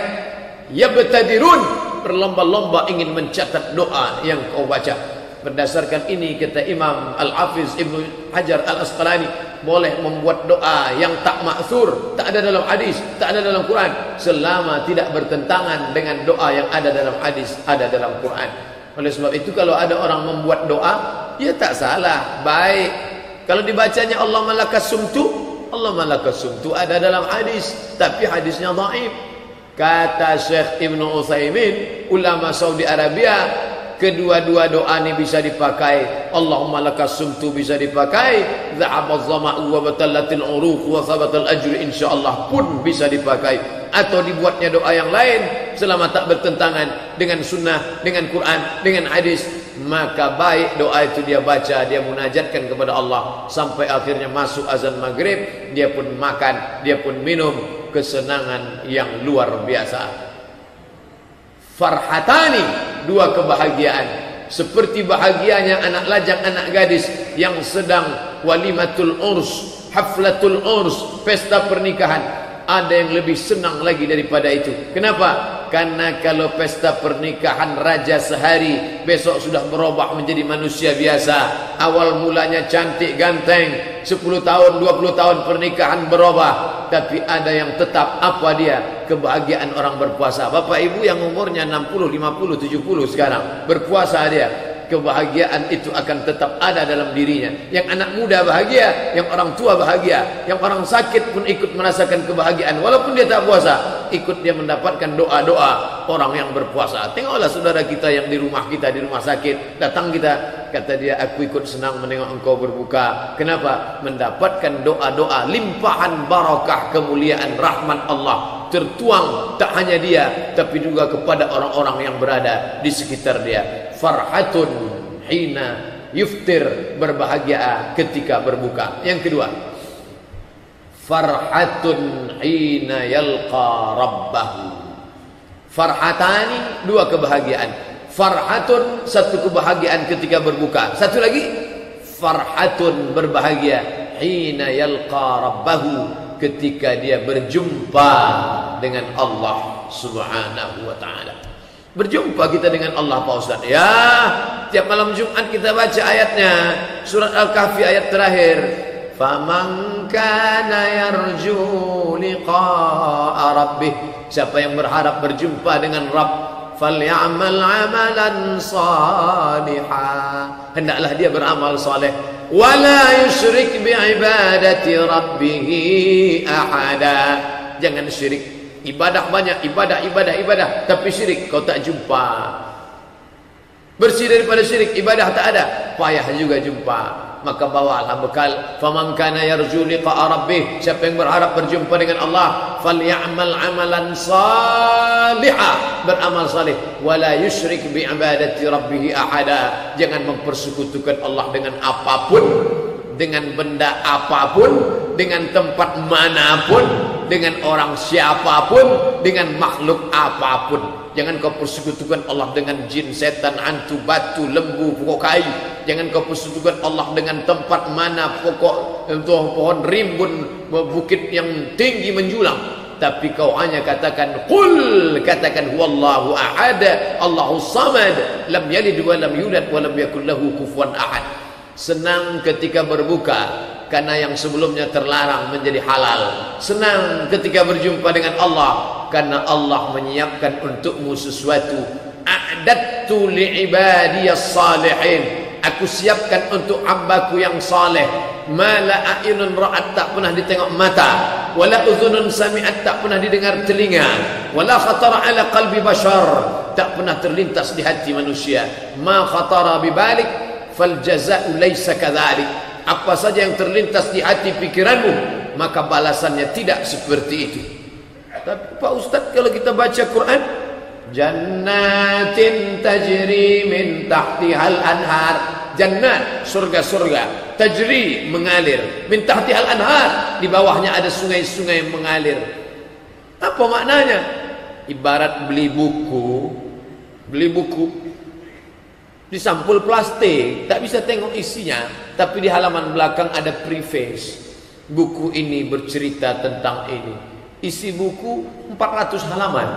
yabtadirun, berlomba-lomba ingin mencatat doa yang kau baca. Berdasarkan ini kata Imam Al-Hafiz Ibnu Hajar Al-Asqalani, boleh membuat doa yang tak ma'thur, tak ada dalam hadis, tak ada dalam Quran, selama tidak bertentangan dengan doa yang ada dalam hadis, ada dalam Quran. Oleh sebab itu kalau ada orang membuat doa, ya tak salah, baik. Kalau dibacanya Allah malakas sumtu, Allah malakas sumtu ada dalam hadis, tapi hadisnya dhaif. Kata Syekh Ibnu Utsaimin, ulama Saudi Arabia, kedua-dua doa ini bisa dipakai. Allahumma lakas sumtu bisa dipakai, dha'abaz zama'u wa batallatil uruq wa thabatal ajri insyaallah pun bisa dipakai. Atau dibuatnya doa yang lain selama tak bertentangan dengan sunnah, dengan Quran, dengan hadis, maka baik doa itu dia baca, dia munajatkan kepada Allah sampai akhirnya masuk azan maghrib, dia pun makan, dia pun minum, kesenangan yang luar biasa. Farhatani, 2 kebahagiaan, seperti bahagianya anak lajang, anak gadis yang sedang walimatul urs, haflatul urs, pesta pernikahan. Ada yang lebih senang lagi daripada itu. Kenapa? Karena kalau pesta pernikahan raja sehari, besok sudah berubah menjadi manusia biasa. Awal mulanya cantik ganteng, 10 tahun 20 tahun pernikahan berubah. Tapi ada yang tetap, apa dia? Kebahagiaan orang berpuasa. Bapak ibu yang umurnya 60, 50, 70 sekarang berpuasa dia, kebahagiaan itu akan tetap ada dalam dirinya. Yang anak muda bahagia, yang orang tua bahagia, yang orang sakit pun ikut merasakan kebahagiaan walaupun dia tak puasa, ikut dia mendapatkan doa-doa orang yang berpuasa. Tengoklah saudara kita yang di rumah kita, di rumah sakit, datang kita, kata dia, aku ikut senang menengok engkau berbuka. Kenapa? Mendapatkan doa-doa, limpahan barakah, kemuliaan, rahmat Allah tertuang tak hanya dia tapi juga kepada orang-orang yang berada di sekitar dia. Farhatun hina yuftir, berbahagia ketika berbuka. Yang kedua, farhatun hina yalqa rabbahu. Farhatani, dua kebahagiaan. Farhatun, satu kebahagiaan ketika berbuka. Satu lagi, farhatun, berbahagia hina yalqa rabbahu, ketika dia berjumpa dengan Allah Subhanahu wa ta'ala. Berjumpa kita dengan Allah Pak Ustaz. Ya, tiap malam Jumat kita baca ayatnya, surat Al-Kahfi ayat terakhir. Faman kana yarju liqa'a rabbih, siapa yang berharap berjumpa dengan Rabb, falyamal amalan salihah, hendaklah dia beramal saleh. Wala yusyrik bi'ibadati rabbih ahada, jangan syirik. Ibadah banyak, ibadah, tapi syirik kau tak jumpa. Bersih daripada syirik, ibadah tak ada, payah juga jumpa. Maka bawalah bekal. Faman kana yarju liqa'a rabbih, siapa yang berharap berjumpa dengan Allah, falyamal amalan salihah, beramal saleh. Wala yusyrik bi'ibadati rabbih ahada, jangan mempersekutukan Allah dengan apapun, dengan benda apapun, dengan tempat manapun, dengan orang siapapun, dengan makhluk apapun. Jangan kau persekutukan Allah dengan jin, setan, hantu, batu, lembu, pokok kayu. Jangan kau persekutukan Allah dengan tempat mana, pokok, pohon rimbun, bukit yang tinggi menjulang. Tapi kau hanya katakan qul, katakan huwallahu ahad, Allahus samad, lam yalid wa lam yulad wa lam yakul lahu kufuwan ahad. Senang ketika berbuka karena yang sebelumnya terlarang menjadi halal. Senang ketika berjumpa dengan Allah karena Allah menyiapkan untukmu sesuatu. A'dattu li'ibadiyas salihin, aku siapkan untuk hambaku yang saleh. Ma la a'yunun ra'at, tak pernah ditengok mata, wala udhunun sami'at, tak pernah didengar telinga, wala khatara ala qalbi bashar, tak pernah terlintas di hati manusia. Ma khatara bibalik fal jaza'u laysa kadzalik, apa saja yang terlintas di hati pikiranmu, maka balasannya tidak seperti itu. Tapi Pak Ustaz, kalau kita baca Quran, jannatin tajri min tahtihal anhar, jannat, surga-surga, tajri, mengalir, min tahtihal anhar, di bawahnya ada sungai-sungai mengalir. Apa maknanya? Ibarat beli buku di sampul plastik, tak bisa tengok isinya, tapi di halaman belakang ada preface. Buku ini bercerita tentang ini. Isi buku 400 halaman.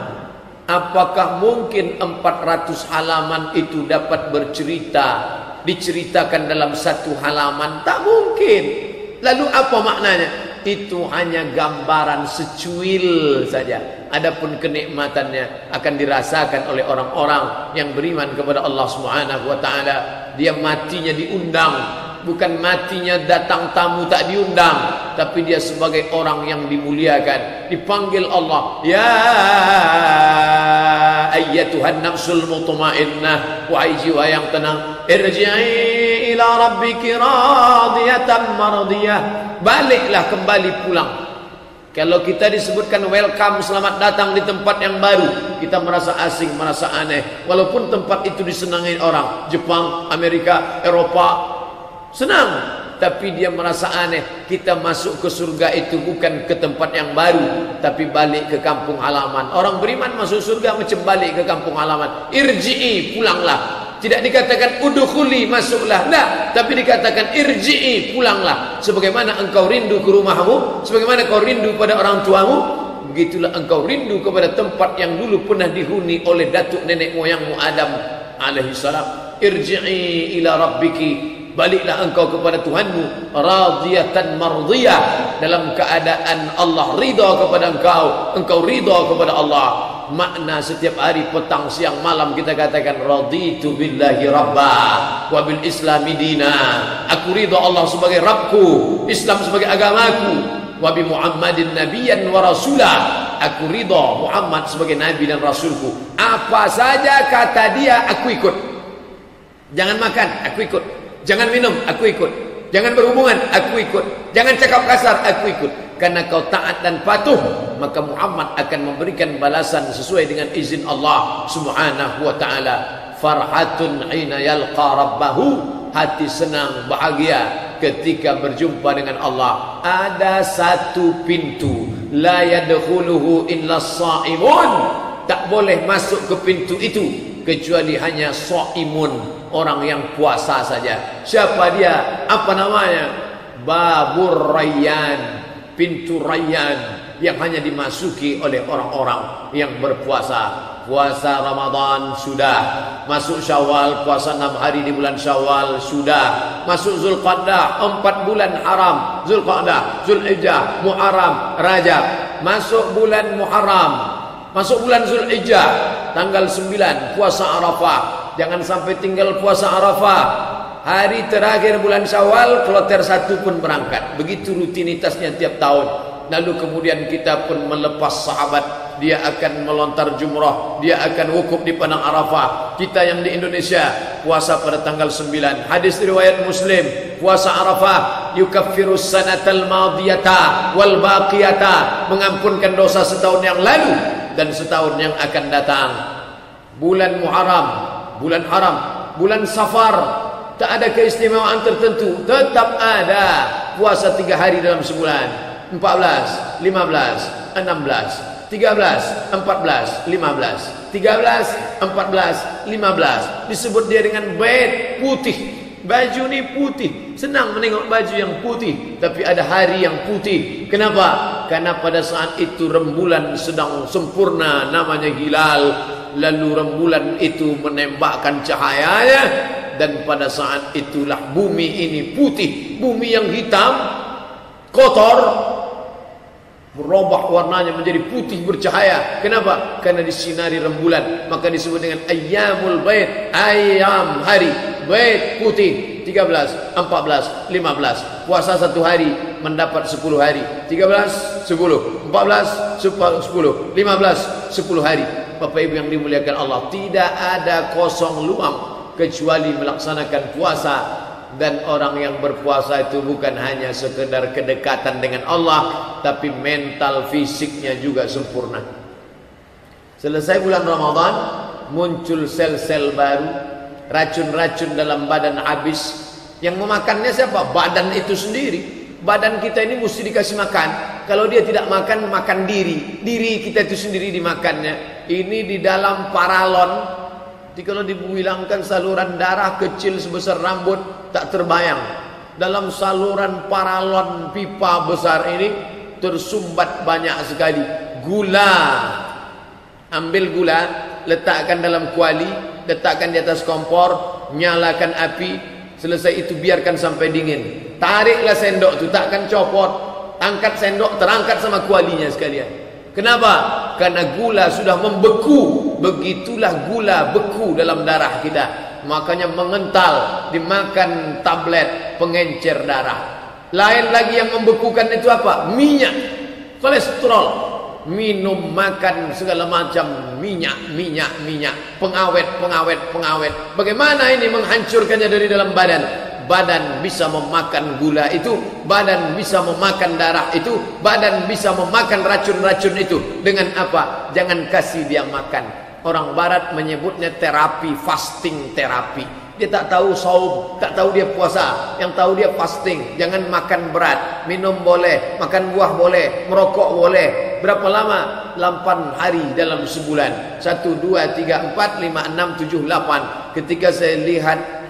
Apakah mungkin 400 halaman itu dapat bercerita, diceritakan dalam satu halaman? Tak mungkin. Lalu apa maknanya? Itu hanya gambaran secuil saja. Adapun kenikmatannya akan dirasakan oleh orang-orang yang beriman kepada Allah Subhanahu wa ta'ala. Dia matinya diundang, bukan matinya datang tamu tak diundang, tapi dia sebagai orang yang dimuliakan, dipanggil Allah, ya ayyatuhan nafsul mutmainnah, wahai jiwa yang tenang, irji'i ila rabbiki radiyatan mardiyah, baliklah, kembali pulang. Kalau kita disebutkan welcome, selamat datang di tempat yang baru, kita merasa asing, merasa aneh. Walaupun tempat itu disenangi orang, Jepang, Amerika, Eropa, senang, tapi dia merasa aneh. Kita masuk ke surga itu bukan ke tempat yang baru, tapi balik ke kampung halaman. Orang beriman masuk surga macam balik ke kampung halaman. Irji'i, pulanglah. Tidak dikatakan udkhuli, masuklah, tidak, tapi dikatakan irji'i, pulanglah. Sebagaimana engkau rindu ke rumahmu, sebagaimana kau rindu pada orang tuamu, begitulah engkau rindu kepada tempat yang dulu pernah dihuni oleh datuk nenek moyangmu Adam alaihi salam. Irji'i ila rabbiki, baliklah engkau kepada Tuhanmu, radiyatan mardiyah, dalam keadaan Allah ridha kepada engkau ridha kepada Allah. Makna setiap hari, petang, siang, malam kita katakan raditu billahi rabba wa bil islami dina. Aku ridha Allah sebagai Rabbku, Islam sebagai agamaku, wa bi Muhammadin nabiyyan wa rasulah. Aku ridha Muhammad sebagai nabi dan rasulku. Apa saja kata dia aku ikut. Jangan makan, aku ikut. Jangan minum, aku ikut. Jangan berhubungan, aku ikut. Jangan cakap kasar, aku ikut. Karena kau taat dan patuh, maka Muhammad akan memberikan balasan sesuai dengan izin Allah subhanahu wa ta'ala. Farhatun hina yalqa rabbahu, hati senang, bahagia ketika berjumpa dengan Allah. Ada satu pintu, la yadkhuluhu illa shaimun, tak boleh masuk ke pintu itu kecuali hanya shaimun, orang yang puasa saja. Siapa dia? Apa namanya? Babur Rayyan, pintu Rayyan, yang hanya dimasuki oleh orang-orang yang berpuasa. Puasa Ramadan sudah, masuk Syawal, puasa 6 hari di bulan Syawal sudah, masuk Zulqa'dah 4 bulan haram, Zulqa'dah, Zulhijjah, Muharram, Rajab, masuk bulan Muharram, masuk bulan Zulhijjah, tanggal 9 puasa Arafah. Jangan sampai tinggal puasa Arafah. Hari terakhir bulan Syawal, kloter 1 pun berangkat. Begitu rutinitasnya tiap tahun. Lalu kemudian kita pun melepas sahabat. Dia akan melontar jumrah, dia akan wukuf di padang Arafah. Kita yang di Indonesia puasa pada tanggal 9. Hadis riwayat Muslim, puasa Arafah yukaffiru sanatal madiyata wal baqiyata, mengampunkan dosa setahun yang lalu dan setahun yang akan datang. Bulan Muharram, bulan haram, bulan Safar, tak ada keistimewaan tertentu, tetap ada puasa 3 hari dalam sebulan. 14, 15, 16, 13, 14, 15, 13, 14, 15. Disebut dia dengan bait putih. Baju ni putih. Senang menengok baju yang putih, tapi ada hari yang putih. Kenapa? Karena pada saat itu rembulan sedang sempurna, namanya hilal. Lalu rembulan itu menembakkan cahayanya, dan pada saat itulah bumi ini putih. Bumi yang hitam, kotor, berubah warnanya menjadi putih bercahaya. Kenapa? Karena disinari rembulan. Maka disebut dengan ayyamul bait, ayam hari, bait putih. 13, 14, 15. Puasa 1 hari mendapat 10 hari. 13, 10, 14, 10, 15, 10 hari. Bapak Ibu yang dimuliakan Allah, tidak ada kosong luang kecuali melaksanakan puasa. Dan orang yang berpuasa itu bukan hanya sekedar kedekatan dengan Allah, tapi mental fisiknya juga sempurna. Selesai bulan Ramadan, muncul sel-sel baru, racun-racun dalam badan habis. Yang memakannya siapa? Badan itu sendiri. Badan kita ini mesti dikasih makan. Kalau dia tidak makan, makan diri. Diri kita itu sendiri dimakannya. Ini di dalam paralon. Jadi kalau dibilangkan saluran darah kecil sebesar rambut, tak terbayang. Dalam saluran paralon pipa besar ini tersumbat banyak sekali gula. Ambil gula, letakkan dalam kuali, letakkan di atas kompor, nyalakan api. Selesai itu biarkan sampai dingin. Tariklah sendok itu, takkan copot. Angkat sendok, terangkat sama kualinya sekalian. Kenapa? Karena gula sudah membeku. Begitulah gula beku dalam darah kita. Makanya mengental, dimakan tablet pengencer darah. Lain lagi yang membekukan itu apa? Minyak, kolesterol. Minum, makan segala macam minyak, pengawet. Bagaimana ini menghancurkannya dari dalam badan? Badan bisa memakan gula itu, badan bisa memakan darah itu, badan bisa memakan racun-racun itu. Dengan apa? Jangan kasih dia makan. Orang barat menyebutnya terapi, fasting terapi. Dia tak tahu saum, tak tahu dia puasa. Yang tahu dia fasting. Jangan makan berat, minum boleh, makan buah boleh, merokok boleh. Berapa lama? 8 hari dalam sebulan. 1, 2, 3, 4, 5, 6, 7, 8. Ketika saya lihat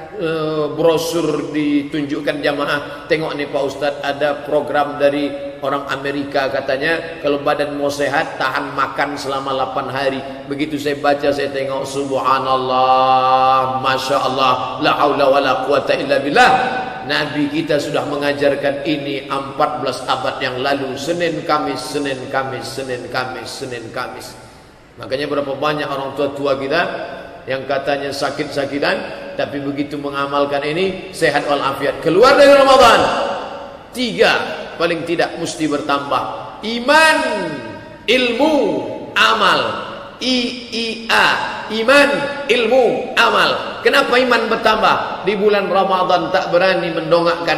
brosur ditunjukkan jamaah, tengok nih Pak Ustadz, ada program dari Orang Amerika katanya kalau badan mau sehat tahan makan selama 8 hari. Begitu saya baca, saya tengok, subhanallah, masya Allah, la haula wa la quwata illa billah. Nabi kita sudah mengajarkan ini 14 abad yang lalu. Senin Kamis, Senin Kamis, Senin Kamis, Senin Kamis. Makanya berapa banyak orang tua-tua kita yang katanya sakit-sakitan, tapi begitu mengamalkan ini sehat walafiat. Keluar dari Ramadan, 3 paling tidak mesti bertambah: iman, ilmu, amal. IIA, iman, ilmu, amal. Kenapa iman bertambah? Di bulan Ramadan tak berani mendongakkan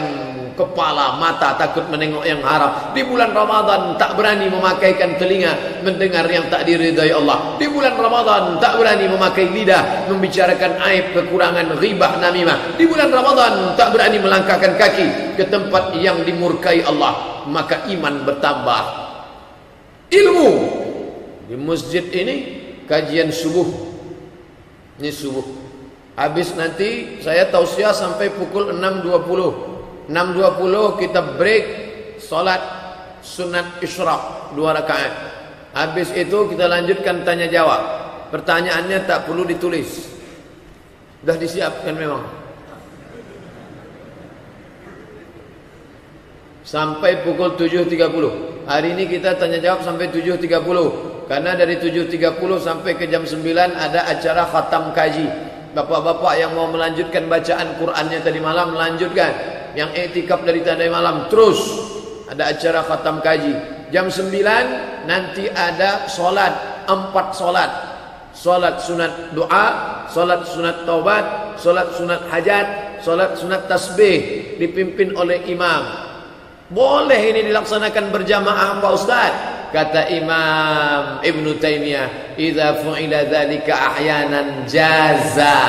kepala, mata, takut menengok yang haram. Di bulan Ramadan tak berani memakaikan telinga mendengar yang tak diridai Allah. Di bulan Ramadan tak berani memakai lidah membicarakan aib, kekurangan, ghibah, namimah. Di bulan Ramadan tak berani melangkahkan kaki ke tempat yang dimurkai Allah. Maka iman bertambah. Ilmu. Di masjid ini kajian subuh. Ini subuh. Habis nanti saya tausiah sampai pukul 6.20. 6.20 kita break salat sunat isyraq 2 rakaat. Habis itu kita lanjutkan tanya jawab. Pertanyaannya tak perlu ditulis, sudah disiapkan memang. Sampai pukul 7.30. Hari ini kita tanya jawab sampai 7.30. Karena dari 7.30 sampai ke jam 9 ada acara khatam kaji. Bapak-bapak yang mau melanjutkan bacaan Qur'annya tadi malam, melanjutkan. Yang iktikaf dari tadi malam, terus ada acara khatam kaji. Jam 9 nanti ada solat, 4 solat. Solat sunat doa, solat sunat taubat, solat sunat hajat, solat sunat tasbih, dipimpin oleh imam. Boleh ini dilaksanakan berjamaah Pak Ustaz? Kata Imam Ibn Taymiyah, idza fu'ila dzalika ahyanan jaza.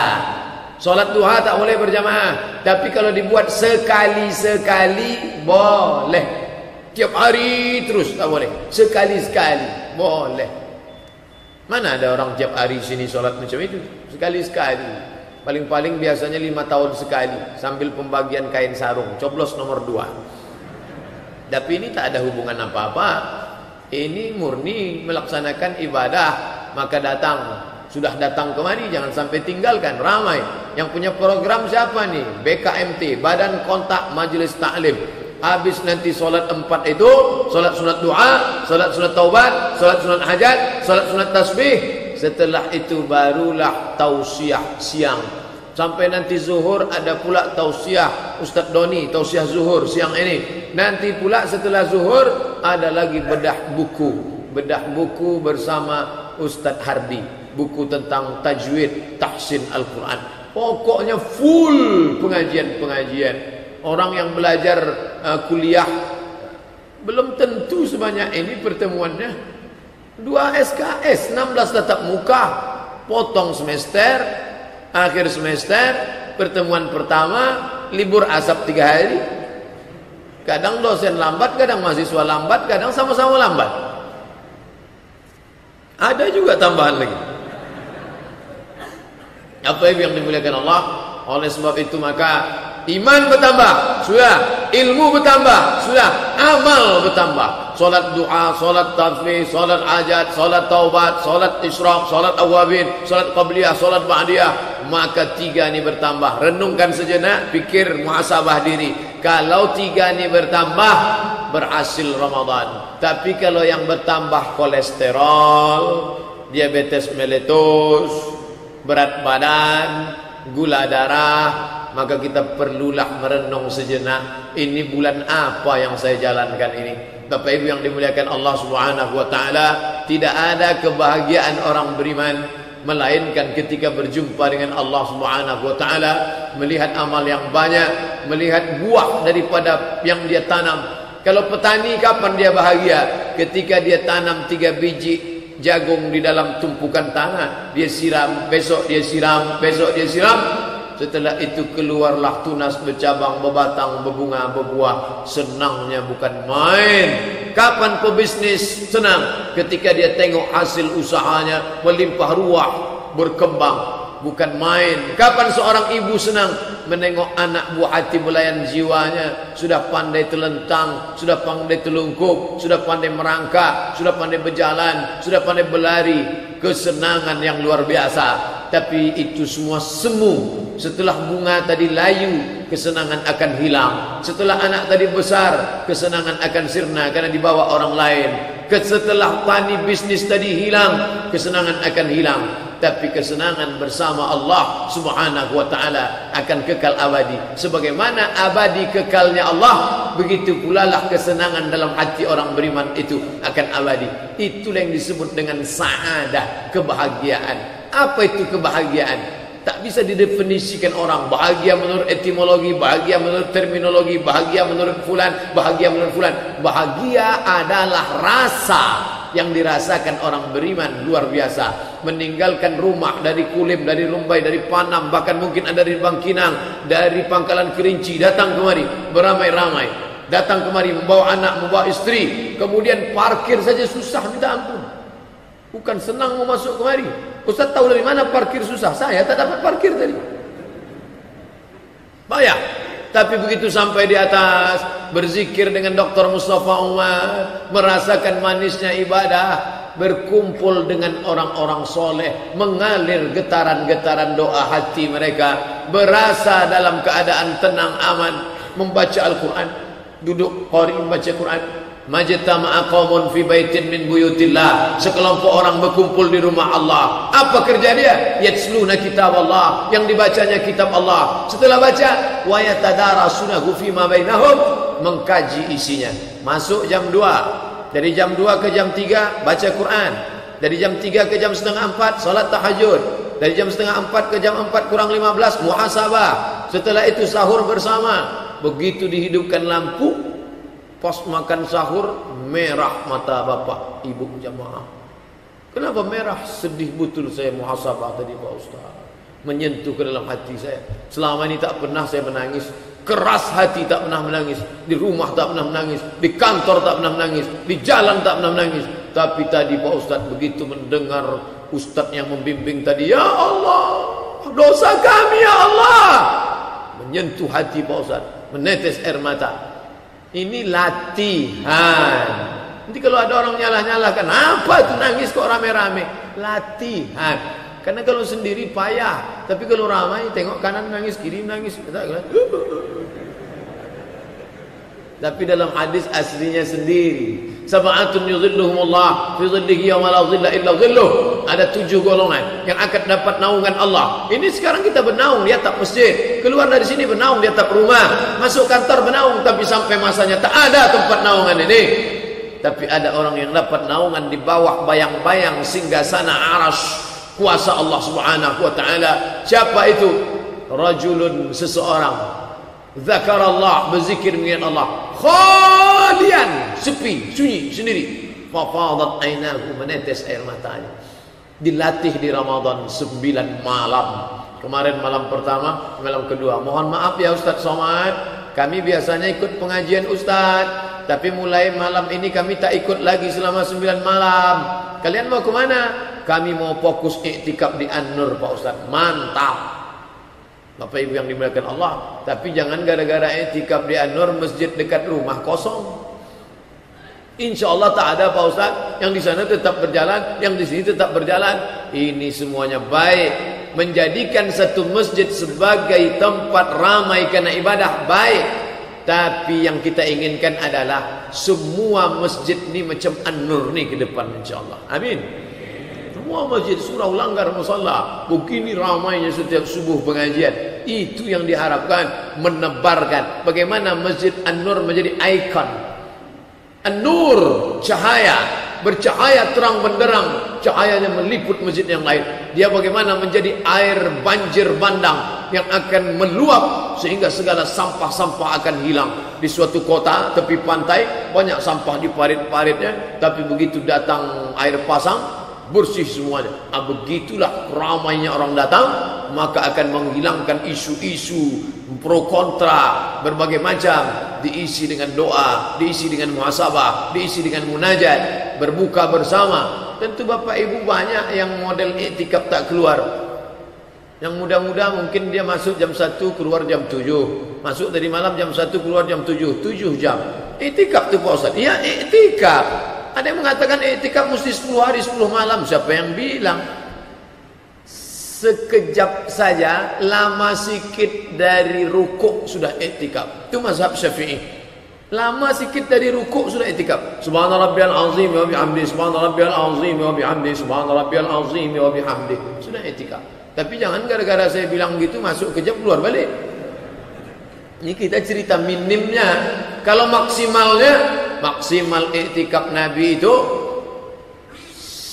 Solat duha tak boleh berjamaah, tapi kalau dibuat sekali-sekali boleh. Tiap hari terus tak boleh, sekali-sekali boleh. Mana ada orang tiap hari sini solat macam itu? Sekali-sekali. Paling-paling biasanya 5 tahun sekali, sambil pembagian kain sarung, coblos nomor 2. Tapi ini tak ada hubungan apa-apa. Ini murni melaksanakan ibadah. Maka datang, sudah datang kemari, jangan sampai tinggalkan. Ramai yang punya program siapa nih? BKMT, Badan Kontak Majelis Taklim. Habis nanti solat 4 itu, solat sunat doa, solat sunat taubat, solat sunat hajat, solat sunat tasbih. Setelah itu barulah tausiah siang. Sampai nanti zuhur ada pula tausiah Ustaz Doni, tausiah zuhur siang ini. Nanti pula setelah zuhur ada lagi bedah buku. Bedah buku bersama Ustaz Hardi. Buku tentang tajwid, tahsin Al-Quran. Pokoknya full pengajian-pengajian. Orang yang belajar kuliah belum tentu sebanyak ini pertemuannya. 2 SKS, 16 tatap muka, potong semester, akhir semester, pertemuan pertama, libur asap 3 hari. Kadang dosen lambat, kadang mahasiswa lambat, kadang sama-sama lambat. Ada juga tambahan lagi. Apa yang dimuliakan Allah? Oleh sebab itu maka iman bertambah, sudah. Ilmu bertambah, sudah. Amal bertambah. Solat doa, solat tasbih, solat hajat, solat taubat, solat isyraq, solat awabin, solat qabliyah, solat ba'diyah. Maka 3 ini bertambah. Renungkan sejenak, pikir, muhasabah diri. Kalau 3 ini bertambah, berhasil Ramadan. Tapi kalau yang bertambah kolesterol, diabetes meletus, berat badan, gula darah, maka kita perlulah merenung sejenak. Ini bulan apa yang saya jalankan ini? Bapak Ibu yang dimuliakan Allah Subhanahu wa taala, tidak ada kebahagiaan orang beriman melainkan ketika berjumpa dengan Allah Subhanahu wa taala, melihat amal yang banyak, melihat buah daripada yang dia tanam. Kalau petani kapan dia bahagia? Ketika dia tanam 3 biji jagung di dalam tumpukan tanah, dia siram, besok dia siram, besok dia siram. Setelah itu keluarlah tunas, bercabang, berbatang, berbunga, berbuah. Senangnya bukan main. Kapan pebisnis senang? Ketika dia tengok hasil usahanya melimpah ruah, berkembang. bukan main. Kapan seorang ibu senang menengok anak buah hati belayan jiwanya sudah pandai telentang, sudah pandai telungkup, sudah pandai merangkak, sudah pandai berjalan, sudah pandai berlari. Kesenangan yang luar biasa. Tapi itu semua semu. Setelah bunga tadi layu, kesenangan akan hilang. Setelah anak tadi besar, kesenangan akan sirna karena dibawa orang lain. Setelah tani bisnis tadi hilang, kesenangan akan hilang. Tapi kesenangan bersama Allah Subhanahu wa ta'ala akan kekal abadi. Sebagaimana abadi kekalnya Allah, begitu pula lah kesenangan dalam hati orang beriman itu akan abadi. Itulah yang disebut dengan sa'adah, kebahagiaan. Apa itu kebahagiaan? Tak bisa didefinisikan orang. Bahagia menurut etimologi, bahagia menurut terminologi, bahagia menurut fulan, bahagia menurut fulan. Bahagia adalah rasa yang dirasakan orang beriman luar biasa. Meninggalkan rumah dari Kulim, dari Rumbai, dari Panam, bahkan mungkin ada dari Bangkinang, dari Pangkalan Kerinci, datang kemari beramai-ramai. Datang kemari membawa anak, membawa istri. Kemudian parkir saja susah minta ampun. Bukan senang mau masuk kemari. Ustaz tahu dari mana parkir susah? Saya tak dapat parkir tadi. Bayar. Tapi begitu sampai di atas, berzikir dengan Dr. Mustafa Umar, merasakan manisnya ibadah, berkumpul dengan orang-orang soleh, mengalir getaran-getaran doa hati mereka, berasa dalam keadaan tenang aman, membaca Al-Quran, duduk qari membaca Quran. Majtama'a qaumun fi baitin min buyutillah. Sekelompok orang berkumpul di rumah Allah. Apa kerja dia? Yatsluna kitab Allah, yang dibacanya kitab Allah. Setelah baca, wa yatadarasunahu fima bainahum, mengkaji isinya. Masuk jam 2. Dari jam 2 ke jam 3 baca Quran. Dari jam 3 ke jam setengah 4 salat tahajud. Dari jam setengah 4 ke jam 4 kurang 15 muhasabah. Setelah itu sahur bersama. Begitu dihidupkan lampu, pas makan sahur, merah mata bapak ibu jamaah. Kenapa merah? Sedih betul saya muhasabah tadi Pak Ustaz. Menyentuh ke dalam hati saya. Selama ini tak pernah saya menangis. Keras hati tak pernah menangis. Di rumah tak pernah menangis. Di kantor tak pernah menangis. Di jalan tak pernah menangis. Tapi tadi Pak Ustaz begitu mendengar Ustaz yang membimbing tadi, ya Allah, dosa kami ya Allah. Menyentuh hati Pak Ustaz. Menetes air mata. Ini latihan. Nanti kalau ada orang nyalah-nyalahkan, apa itu nangis kok rame-rame? Latihan. Karena kalau sendiri payah, tapi kalau ramai tengok kanan nangis, kiri nangis. Tapi dalam hadis aslinya sendiri. Sab'atun yudhilluhumullah fi dhillihi yawma la dhilla illa dhilluh. Ada 7 golongan yang akan dapat naungan Allah. Ini sekarang kita bernaung di atap masjid. Keluar dari sini bernaung di atap rumah. Masuk kantor bernaung, tapi sampai masanya tak ada tempat naungan ini. Tapi ada orang yang dapat naungan di bawah bayang-bayang singgasana arash kuasa Allah Subhanahu wa ta'ala. Siapa itu? Rajulun, seseorang, zakarallah, berzikir mengingat Allah, khalian, sepi, sunyi sendiri. Fafadat ainahu, menetes air matanya. Dilatih di Ramadan 9 malam. Kemarin malam pertama, malam kedua. Mohon maaf ya Ustaz Somad, kami biasanya ikut pengajian Ustaz, tapi mulai malam ini kami tak ikut lagi selama 9 malam. Kalian mau kemana? Kami mau fokus iktikaf di An-Nur Pak Ustaz. Mantap Bapak Ibu yang dimuliakan Allah. Tapi jangan gara-gara iktikaf di An-Nur, masjid dekat rumah kosong. Insya Allah tak ada Pak Ustaz. Yang di sana tetap berjalan, yang di sini tetap berjalan. Ini semuanya baik. Menjadikan satu masjid sebagai tempat ramai karena ibadah, baik. Tapi yang kita inginkan adalah semua masjid ni macam An-Nur ni ke depan insya Allah. Amin. Semua masjid surau langgar musalla begini ramainya setiap subuh pengajian. Itu yang diharapkan, menebarkan bagaimana masjid An-Nur menjadi ikon. An-Nur, cahaya, bercahaya terang benderang, cahayanya meliput masjid yang lain. Dia bagaimana menjadi air banjir bandang yang akan meluap sehingga segala sampah-sampah akan hilang. Di suatu kota tepi pantai banyak sampah di parit-paritnya, tapi begitu datang air pasang bersih semuanya. Begitulah ramainya orang datang, maka akan menghilangkan isu-isu pro kontra berbagai macam, diisi dengan doa, diisi dengan muhasabah, diisi dengan munajat, berbuka bersama. Tentu Bapak Ibu banyak yang model iktikaf tak keluar. Yang muda-muda mungkin dia masuk jam 1 keluar jam 7. Masuk dari malam jam 1 keluar jam 7. 7 jam. Iktikaf tu Pak Ustaz. Ya, iktikaf. Ada yang mengatakan iktikaf mesti 10 hari 10 malam. Siapa yang bilang? Sekejap saja, lama sikit dari rukuk sudah iktikaf. Itu mazhab Syafi'i. Lama sikit dari rukuk sudah iktikaf. Subhana rabbiyal azim wa bihamdi, subhana rabbiyal azim wa bihamdi, subhana rabbiyal azim wa bihamdi. Sudah iktikaf. Tapi jangan gara-gara saya bilang gitu masuk kejap keluar balik. Ini kita cerita minimnya. Kalau maksimalnya, maksimal iktikaf Nabi itu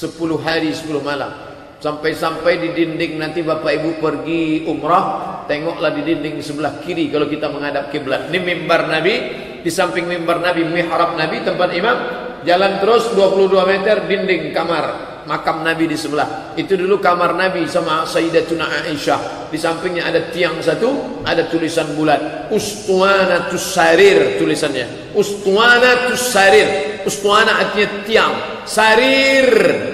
10 hari 10 malam. Sampai-sampai di dinding nanti Bapak Ibu pergi umrah, tengoklah di dinding sebelah kiri kalau kita menghadap kiblat. Ini mimbar Nabi, di samping mimbar Nabi mihrab Nabi tempat imam, jalan terus 22 meter dinding kamar. Makam Nabi di sebelah. Itu dulu kamar Nabi sama Sayyidatuna Aisyah. Di sampingnya ada tiang satu, ada tulisan bulat. Ustuanatus sarir tulisannya. Ustuanatus sarir. Ustuana artinya tiang. Sarir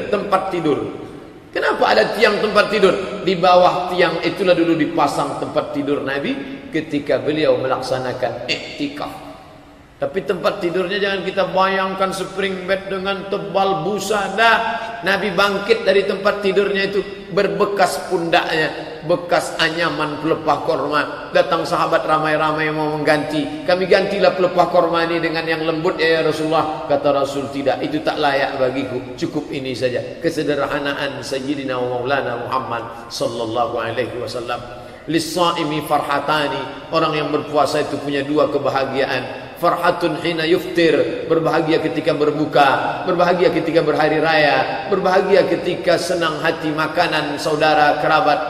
tempat tidur. Kenapa ada tiang tempat tidur? Di bawah tiang itulah dulu dipasang tempat tidur Nabi ketika beliau melaksanakan iktikaf. Tapi tempat tidurnya jangan kita bayangkan spring bed dengan tebal busa. Dah, Nabi bangkit dari tempat tidurnya itu berbekas pundaknya, bekas anyaman pelepah korma. Datang sahabat ramai-ramai mau mengganti. Kami gantilah pelepah korma ini dengan yang lembut ya Rasulullah. Kata Rasul, tidak, itu tak layak bagiku. Cukup ini saja. Kesederhanaan Sayyidina wa Maulana Muhammad sallallahu alaihi wasallam. Lis-shaimi farhatani. Orang yang berpuasa itu punya dua kebahagiaan. Farhatun hina yuftir, berbahagia ketika berbuka, berbahagia ketika berhari raya, berbahagia ketika senang hati makanan saudara kerabat.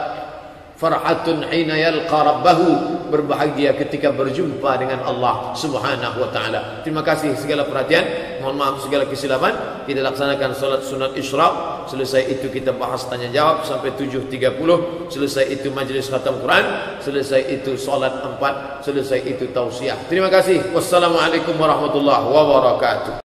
Farhatun hina yalqa rabbahu, berbahagia ketika berjumpa dengan Allah Subhanahu wa taala. Terima kasih segala perhatian. Mohon maaf segala kesilapan. Kita laksanakan salat sunat isyraq. Selesai itu kita bahas tanya jawab sampai 7.30. Selesai itu majlis khatam Quran. Selesai itu salat 4. Selesai itu tausiah. Terima kasih. Wassalamualaikum warahmatullahi wabarakatuh.